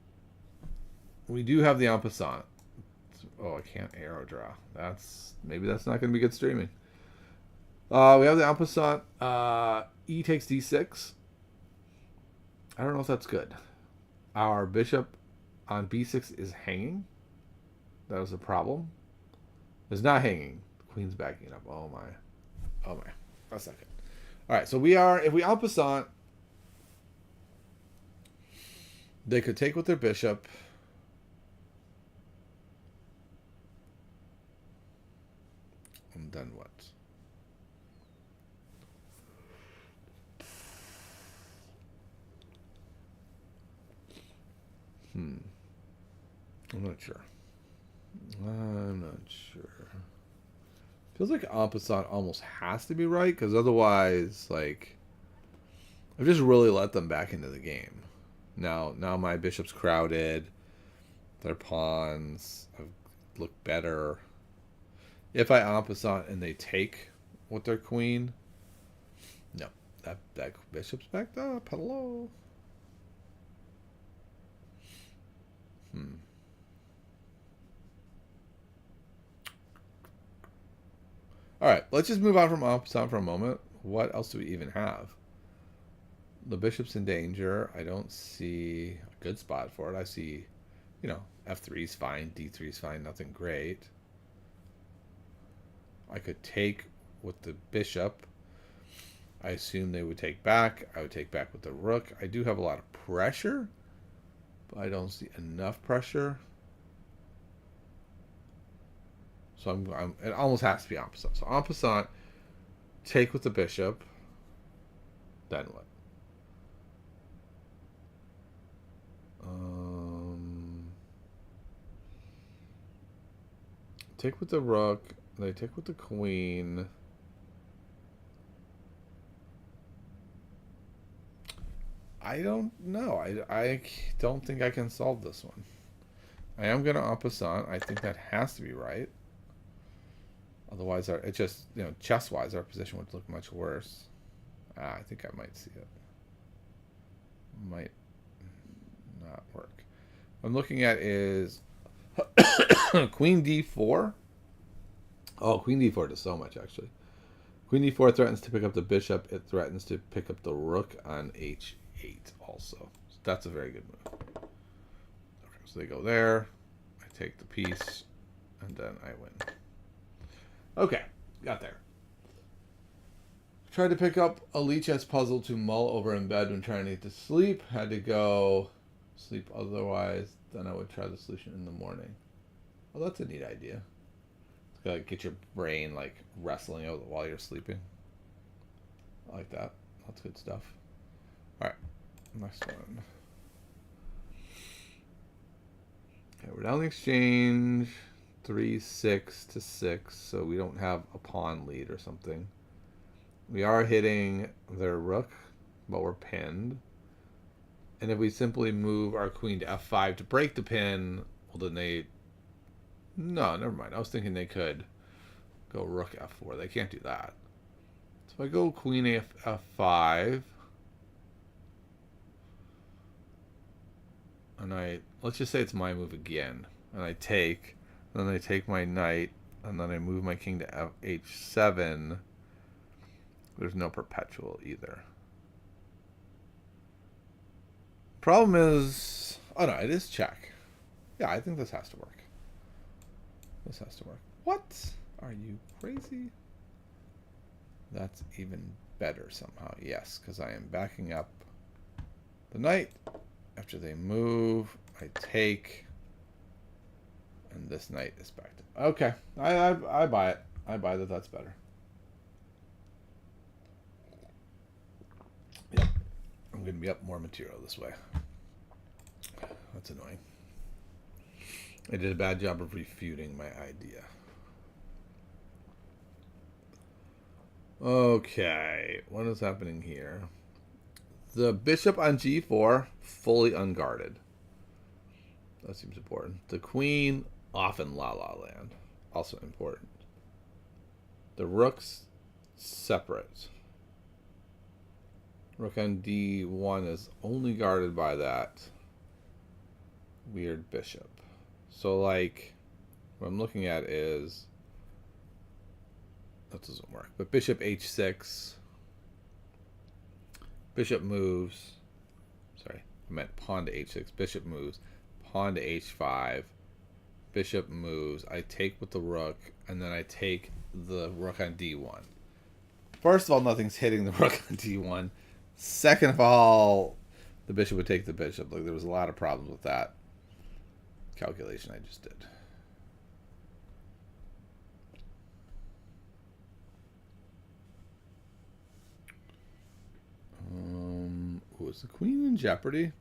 we do have the en passant. Oh, I can't arrow draw. Maybe that's not going to be good streaming. We have the en passant. E takes d6. I don't know if that's good. Our bishop on b6 is hanging. That was a problem. It's not hanging. The queen's backing up. Oh my. That's not good. All right, so if we en passant, they could take with their bishop. And then what? I'm not sure. Feels like en passant almost has to be right, because otherwise, like, I've just really let them back into the game. Now my bishop's crowded. Their pawns look better. If I en passant and they take with their queen, no, that bishop's backed up. Hello. All right, let's just move on from en passant for a moment. What else do we even have? The bishop's in danger. I don't see a good spot for it. I see, f3 is fine, d3 is fine, nothing great. I could take with the bishop. I assume they would take back. I would take back with the rook. I do have a lot of pressure, but I don't see enough pressure. So it almost has to be en passant. So en passant, take with the bishop. Then what? Take with the rook. They take with the queen. I don't know. I don't think I can solve this one. I am going to en passant. I think that has to be right. Otherwise, chess-wise, our position would look much worse. I think I might see it. might not work. What I'm looking at is Queen D4. Oh, Queen D4 does so much, actually. Queen D4 threatens to pick up the bishop. It threatens to pick up the rook on H8 also. So that's a very good move. Okay, so they go there. I take the piece, and then I win. Okay, got there. Tried to pick up a Lichess puzzle to mull over in bed when trying to get to sleep. Had to go sleep otherwise. Then I would try the solution in the morning. Well, that's a neat idea. It's gotta get your brain like wrestling out while you're sleeping. I like that. That's good stuff. All right, next one. Okay, we're down the exchange. 3-6 to 6, so we don't have a pawn lead or something. We are hitting their rook, but we're pinned. And if we simply move our queen to f5 to break the pin, well, then they... No, never mind. I was thinking they could go rook f4. They can't do that. So if I go queen f5, and let's just say it's my move again, and I take, then I take my knight, and then I move my king to h7. There's no perpetual either. Problem is, oh no, it is check. Yeah, I think this has to work. This has to work. What? Are you crazy? That's even better somehow. Yes, because I am backing up the knight. After they move, I take, and this knight is backed up. Okay, I buy it. I buy that. That's better. Yep, I'm going to be up more material this way. That's annoying. I did a bad job of refuting my idea. Okay, what is happening here? The bishop on g4, fully unguarded. That seems important. The queen, off in la-la land. Also important. The rook's separate. Rook on d1 is only guarded by that weird bishop. So, like, what I'm looking at is... That doesn't work. But bishop h6... Bishop moves. Sorry, I meant pawn to h6. Bishop moves. Pawn to h5. Bishop moves. I take with the rook, and then I take the rook on d1. First of all, nothing's hitting the rook on d1. Second of all, the bishop would take the bishop. Like, there was a lot of problems with that calculation I just did. Was the queen in jeopardy?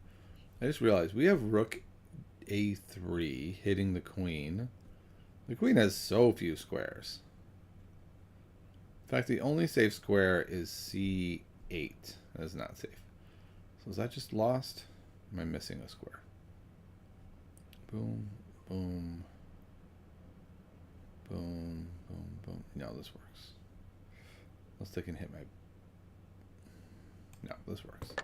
I just realized we have rook a3 hitting the queen. The queen has so few squares. In fact, the only safe square is c8. That is not safe. So is that just lost? Am I missing a square? Boom, boom, boom, boom, boom. No, this works. Unless they can hit my... No, this works.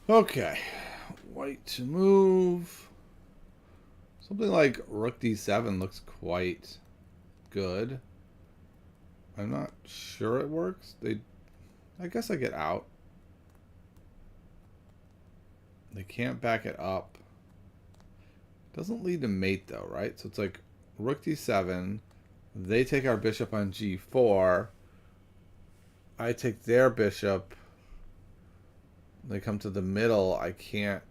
Okay, white to move. Something like rook d7 looks quite good. I'm not sure it works. I guess I get out. They can't back it up. Doesn't lead to mate though, right? So it's like rook d7. They take our bishop on g4. I take their bishop. They come to the middle. I can't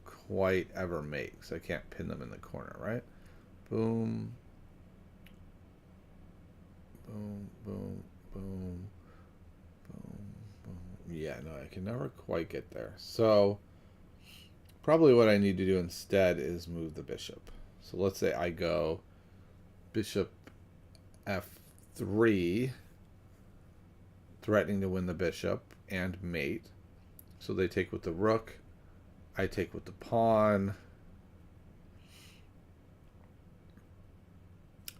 quite ever mate, so I can't pin them in the corner, right? Boom. Boom, boom, boom, boom, boom. Yeah, no, I can never quite get there. So probably what I need to do instead is move the bishop. So let's say I go bishop f3, threatening to win the bishop and mate. So they take with the rook. I take with the pawn.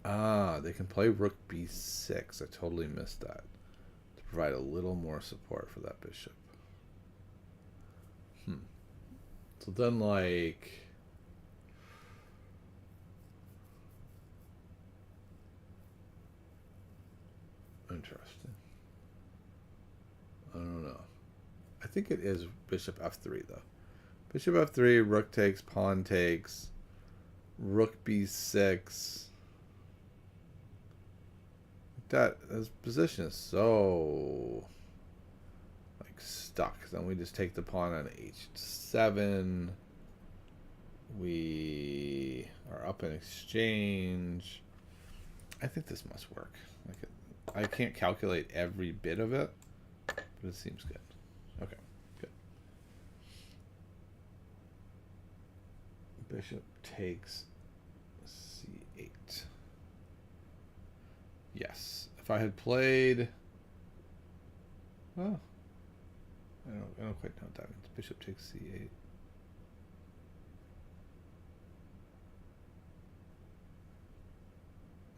Ah, they can play rook b6. I totally missed that. provide a little more support for that bishop. So then, like, interesting. I don't know. I think it is bishop f3 though. Bishop f3, rook takes, pawn takes, rook b6. That his position is so like stuck. Then we just take the pawn on h7. We are up in exchange. I think this must work. Like I can't calculate every bit of it, but it seems good. Okay, good. Bishop takes c8. Yes. If I had played, well, I don't quite know what that means. Bishop takes c8.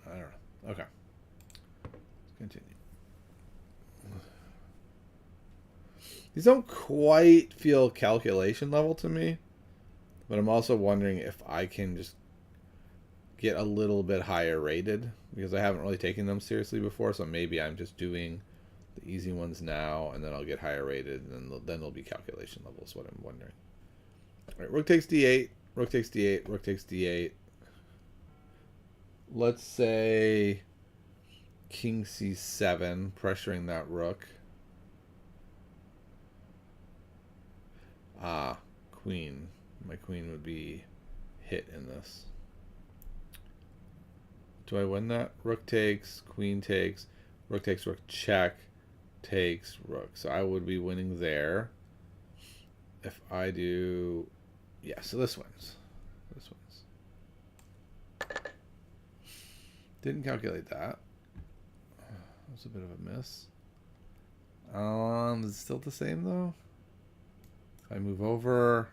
I don't know. Okay. Let's continue. These don't quite feel calculation level to me, but I'm also wondering if I can just get a little bit higher rated, because I haven't really taken them seriously before, so maybe I'm just doing the easy ones now, and then I'll get higher rated, and then they'll be calculation level, is what I'm wondering. All right, rook takes d8, rook takes d8, rook takes d8. Let's say king c7, pressuring that rook. Queen. My queen would be hit in this. Do I win that? Rook takes, queen takes, rook takes, rook check, takes, rook. So I would be winning there. If I do... Yeah, so this wins. This wins. Didn't calculate that. That was a bit of a miss. Is it still the same, though? If I move over...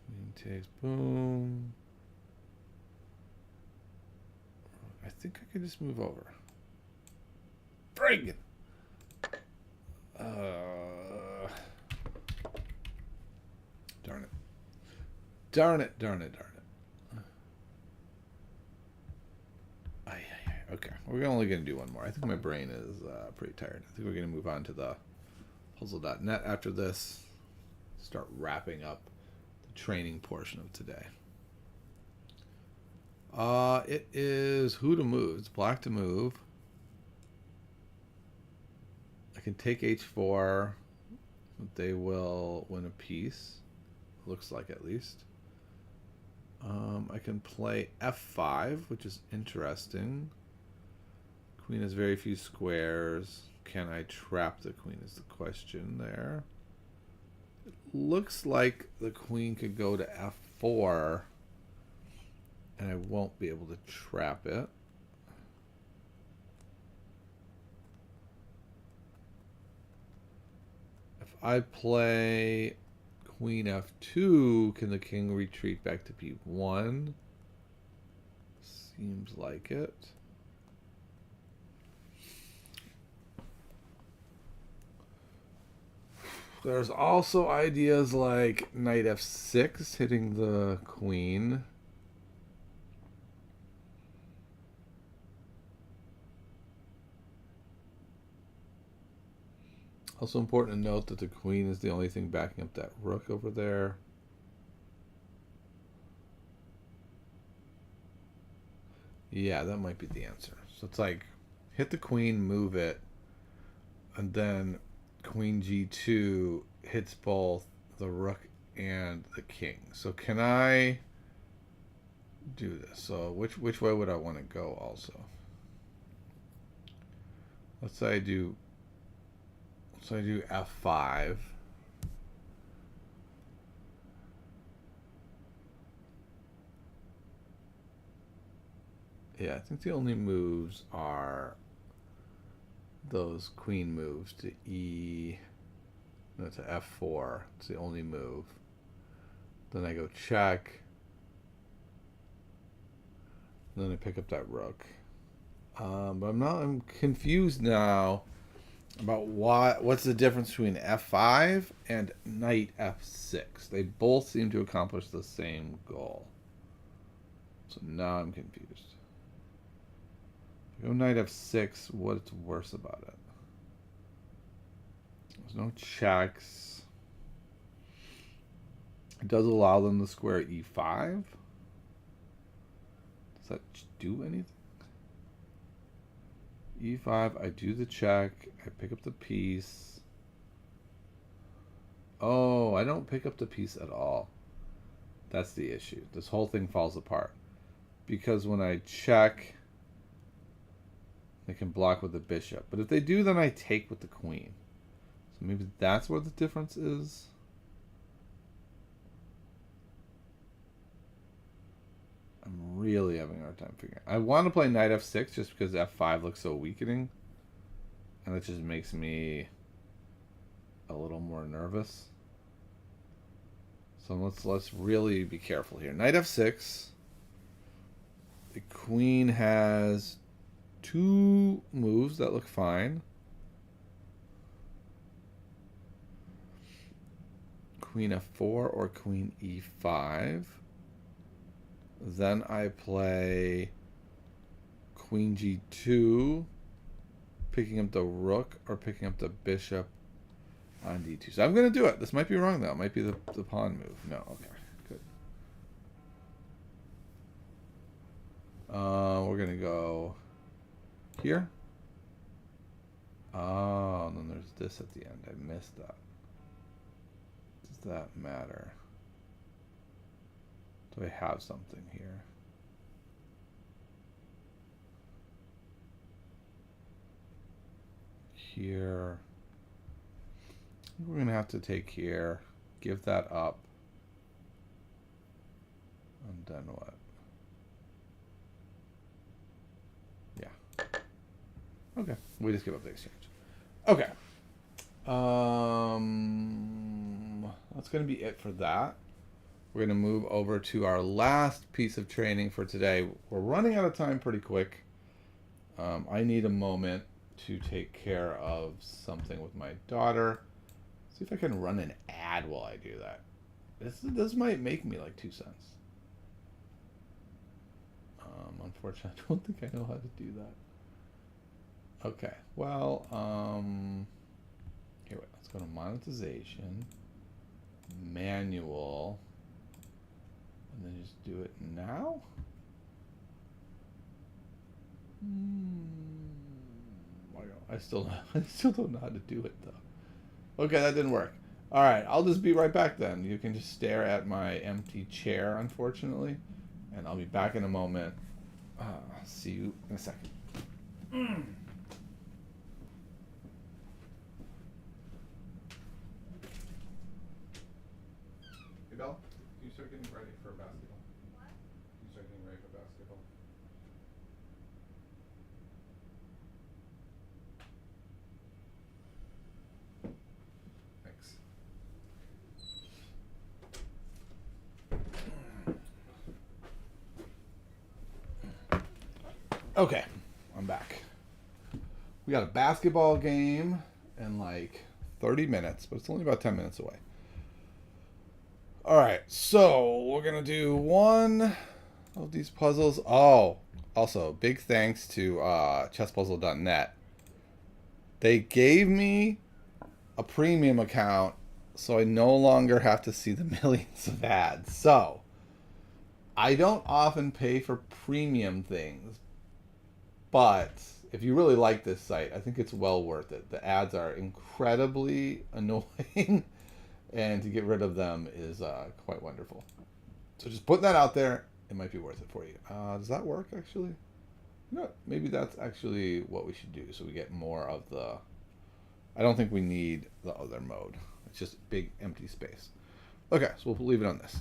Queen takes, boom... I think I could just move over. Frig! Darn it. Darn it, darn it, darn it. Okay, we're only going to do one more. I think my brain is pretty tired. I think we're going to move on to the puzzle.net after this. Start wrapping up the training portion of today. It is who to move. It's black to move. I can take h4. They will win a piece. Looks like, at least. I can play f5, which is interesting. Queen has very few squares. Can I trap the queen is the question there. It looks like the queen could go to f4. And I won't be able to trap it. If I play queen f2, can the king retreat back to b1? Seems like it. There's also ideas like knight f6 hitting the queen. Also important to note that the queen is the only thing backing up that rook over there. Yeah, that might be the answer. So it's like hit the queen, move it, and then queen g2 hits both the rook and the king. So can I do this? So which way would I want to go also? Let's say I do f5. Yeah, I think the only moves are those queen moves to to f4. It's the only move. Then I go check. Then I pick up that rook. But I'm confused now about what's the difference between f5 and knight f6. They both seem to accomplish the same goal. So now I'm confused. If you go knight f6, what's worse about it? There's no checks. It does allow them to square e5. Does that do anything? e5, I do the check. I pick up the piece. Oh, I don't pick up the piece at all. That's the issue. This whole thing falls apart. Because when I check, they can block with the bishop. But if they do, then I take with the queen. So maybe that's where the difference is. I'm really having a hard time figuring out. I want to play knight f6 just because f5 looks so weakening. And it just makes me a little more nervous. So let's really be careful here. Knight f6. The queen has two moves that look fine. Queen f4 or queen e5. Then I play queen g2, picking up the rook or picking up the bishop on d2. So I'm going to do it. This might be wrong, though. It might be the pawn move. No, okay, good. We're going to go here. Oh, and then there's this at the end. I missed that. Does that matter? Do I have something here? Here. We're going to have to take here. Give that up. And then what? Yeah. Okay. We just give up the exchange. Okay. That's going to be it for that. We're going to move over to our last piece of training for today. We're running out of time pretty quick. I need a moment to take care of something with my daughter. See if I can run an ad while I do that. This might make me like 2 cents. Unfortunately, I don't think I know how to do that. Okay, well, here, wait, let's go to monetization, manual, and then just do it now. I still don't know how to do it though. Okay, that didn't work. All right, I'll just be right back then. You can just stare at my empty chair, unfortunately, and I'll be back in a moment. See you in a second. Hey, Belle, can you start getting ready for basketball? What? Can you start getting ready for basketball? Thanks. Okay, I'm back. We got a basketball game in like 30 minutes, but it's only about 10 minutes away. All right, so we're going to do one of these puzzles. Oh, also, big thanks to chesspuzzle.net. They gave me a premium account, so I no longer have to see the millions of ads. So, I don't often pay for premium things, but if you really like this site, I think it's well worth it. The ads are incredibly annoying, and to get rid of them is quite wonderful. So just putting that out there, it might be worth it for you. Does that work, actually? You know what? Maybe that's actually what we should do, so we get more of the... I don't think we need the other mode. It's just big empty space. Okay, so we'll leave it on this.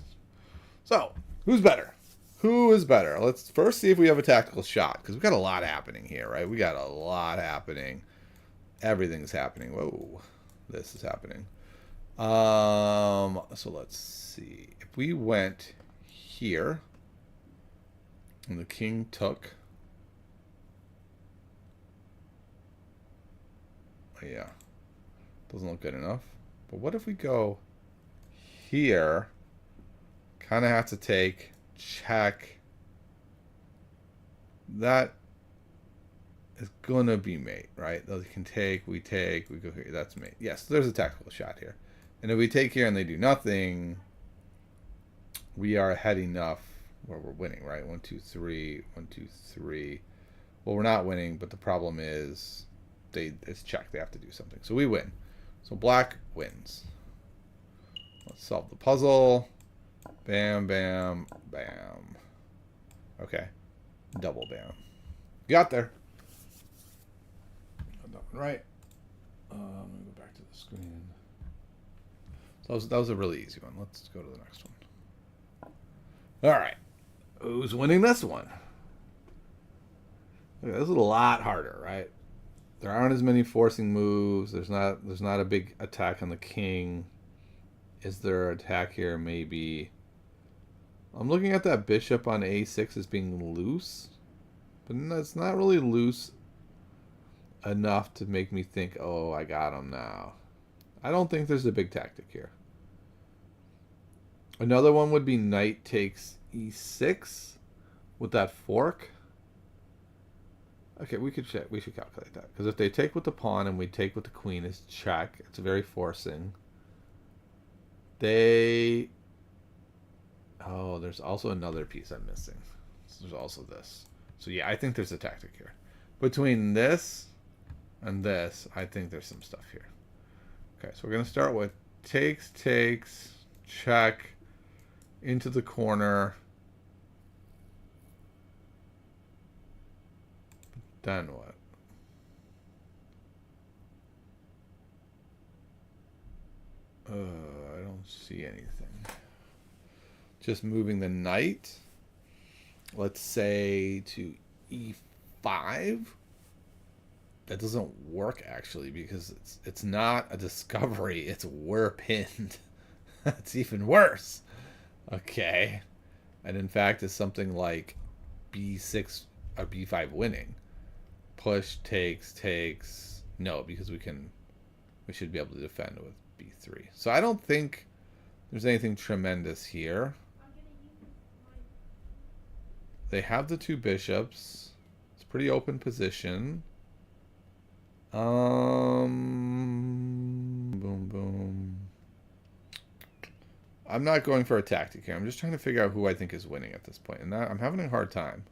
So, who's better? Who is better? Let's first see if we have a tactical shot, because we've got a lot happening here, right? We got a lot happening. Everything's happening. Whoa, this is happening. So let's see. If we went here, and the king took, Yeah. Doesn't look good enough. But what if we go here? Kind of have to take, check. That is going to be mate, right? Those can take, we go here. That's mate. Yes, there's a tactical shot here. And if we take here and they do nothing, we are ahead enough where we're winning, right? 1, 2, 3, 1, 2, 3. Well, we're not winning, but the problem is it's check. They have to do something. So we win. So black wins. Let's solve the puzzle. Bam, bam, bam. Okay. Double bam. Got there. Got that one right. Let me go back to the screen. So that was a really easy one. Let's go to the next one. All right. Who's winning this one? Okay, this is a lot harder, right? There aren't as many forcing moves. There's not a big attack on the king. Is there an attack here? Maybe. I'm looking at that bishop on a6 as being loose, but it's not really loose enough to make me think, oh, I got him now. I don't think there's a big tactic here. Another one would be knight takes e6 with that fork. Okay, we should calculate that. Because if they take with the pawn and we take with the queen is check, it's very forcing. Oh, there's also another piece I'm missing. So there's also this. So yeah, I think there's a tactic here. Between this and this, I think there's some stuff here. Okay, so we're going to start with takes, check, into the corner. Then what? I don't see anything. Just moving the knight. Let's say to e5. That doesn't work actually because it's not a discovery. It's we're pinned. That's even worse. Okay. And in fact, it's something like b6 or b5 winning. Push, takes. No, because we should be able to defend with b3. So I don't think there's anything tremendous here. They have the two bishops. It's a pretty open position. Boom. I'm not going for a tactic here. I'm just trying to figure out who I think is winning at this point. And I'm having a hard time.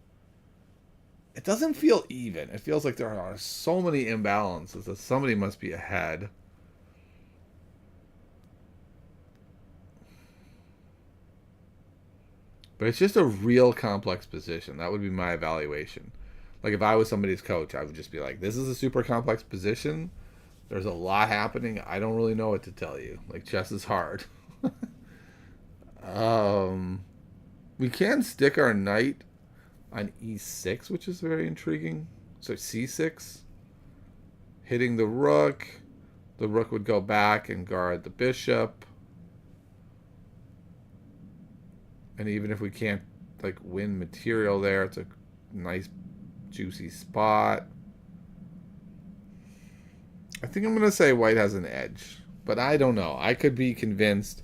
It doesn't feel even. It feels like there are so many imbalances that somebody must be ahead. But it's just a real complex position. That would be my evaluation. Like if I was somebody's coach, I would just be like, this is a super complex position. There's a lot happening. I don't really know what to tell you. Like chess is hard. We can stick our knight on e6, which is very intriguing. So c6, hitting the rook. The rook would go back and guard the bishop. And even if we can't like win material there, it's a nice juicy spot. I think I'm going to say white has an edge, but I don't know. I could be convinced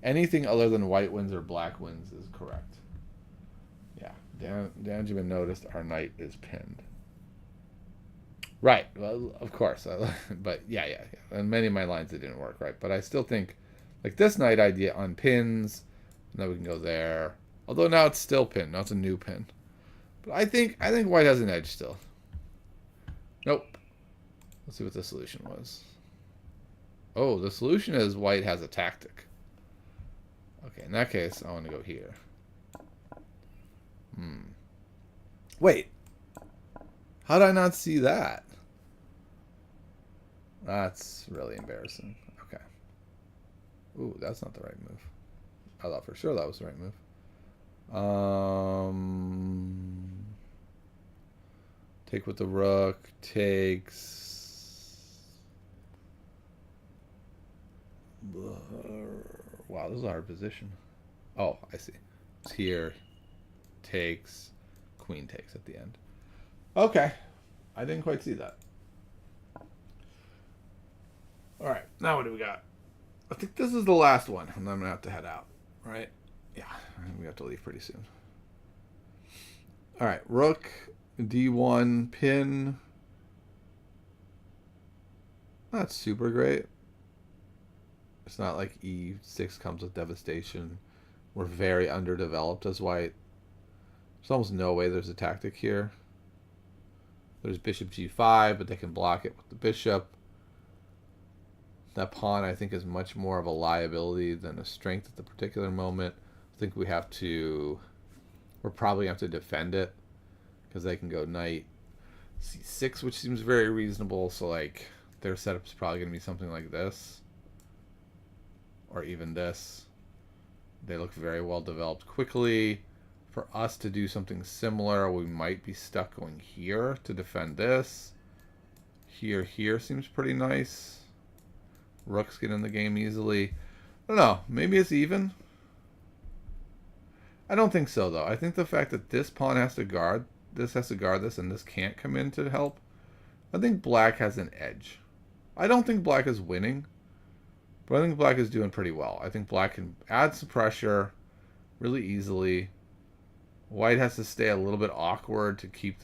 anything other than white wins or black wins is correct. Yeah, Danjamin noticed our knight is pinned. Right, well, of course. But yeah. On many of my lines it didn't work, right? But I still think, like this knight idea unpins, and then we can go there. Although now it's still pinned. Now it's a new pin. But I think white has an edge still. Nope. Let's see what the solution was. Oh, the solution is white has a tactic. Okay, in that case, I want to go here. Wait. How did I not see that? That's really embarrassing. Okay. Ooh, that's not the right move. I thought for sure that was the right move. Take with the rook. Takes. Wow, this is a hard position. Oh, I see. It's here. Takes. Queen takes at the end. Okay. I didn't quite see that. All right, now what do we got? I think this is the last one, and then I'm going to have to head out, right? Yeah, we have to leave pretty soon. All right, rook, d1, pin. Not super great. It's not like e6 comes with devastation. We're very underdeveloped as white. There's almost no way there's a tactic here. There's bishop g5, but they can block it with the bishop. That pawn, I think, is much more of a liability than a strength at the particular moment. I think we're probably going to have to defend it because they can go knight c6, which seems very reasonable. So, like, their setup is probably going to be something like this or even this. They look very well developed quickly. For us to do something similar, we might be stuck going here to defend this. Here seems pretty nice. Rooks get in the game easily. I don't know. Maybe it's even. I don't think so, though. I think the fact that this pawn has to guard this, and this can't come in to help. I think black has an edge. I don't think black is winning, but I think black is doing pretty well. I think black can add some pressure really easily. White has to stay a little bit awkward to keep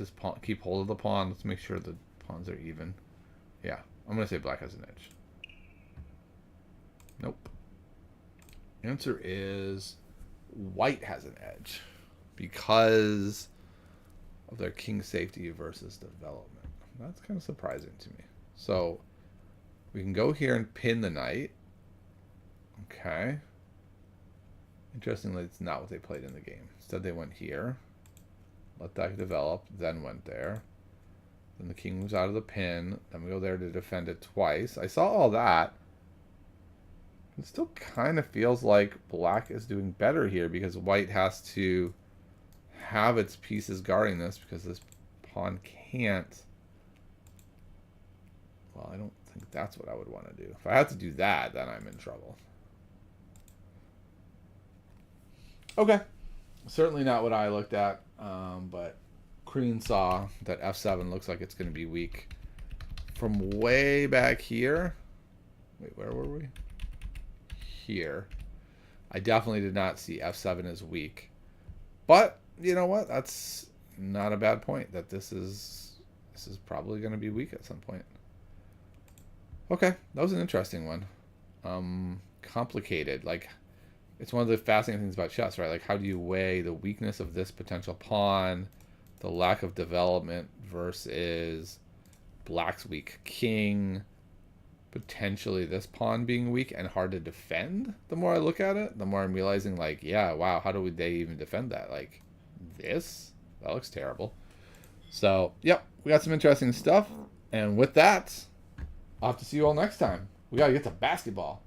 hold of the pawn. Let's make sure the pawns are even. Yeah, I'm going to say black has an edge. Nope. Answer is white has an edge because of their king safety versus development. That's kind of surprising to me. So we can go here and pin the knight. Okay. Interestingly, it's not what they played in the game. Instead, they went here, let that develop, then went there. Then the king moves out of the pin. Then we go there to defend it twice. I saw all that. It still kind of feels like black is doing better here because white has to have its pieces guarding this because this pawn can't. Well, I don't think that's what I would want to do. If I had to do that, then I'm in trouble. Okay. Certainly not what I looked at, but Crean saw that f7 looks like it's going to be weak. From way back here. Wait, where were we? Here. I definitely did not see f7 as weak. But, you know what? That's not a bad point. That this is probably going to be weak at some point. Okay, that was an interesting one. Complicated. Like, it's one of the fascinating things about chess, right? Like, how do you weigh the weakness of this potential pawn, the lack of development versus black's weak king, potentially this pawn being weak and hard to defend? The more I look at it, the more I'm realizing, like, yeah, wow, how do they even defend that? Like, this? That looks terrible. So, yep, we got some interesting stuff. And with that, I'll have to see you all next time. We got to get to basketball.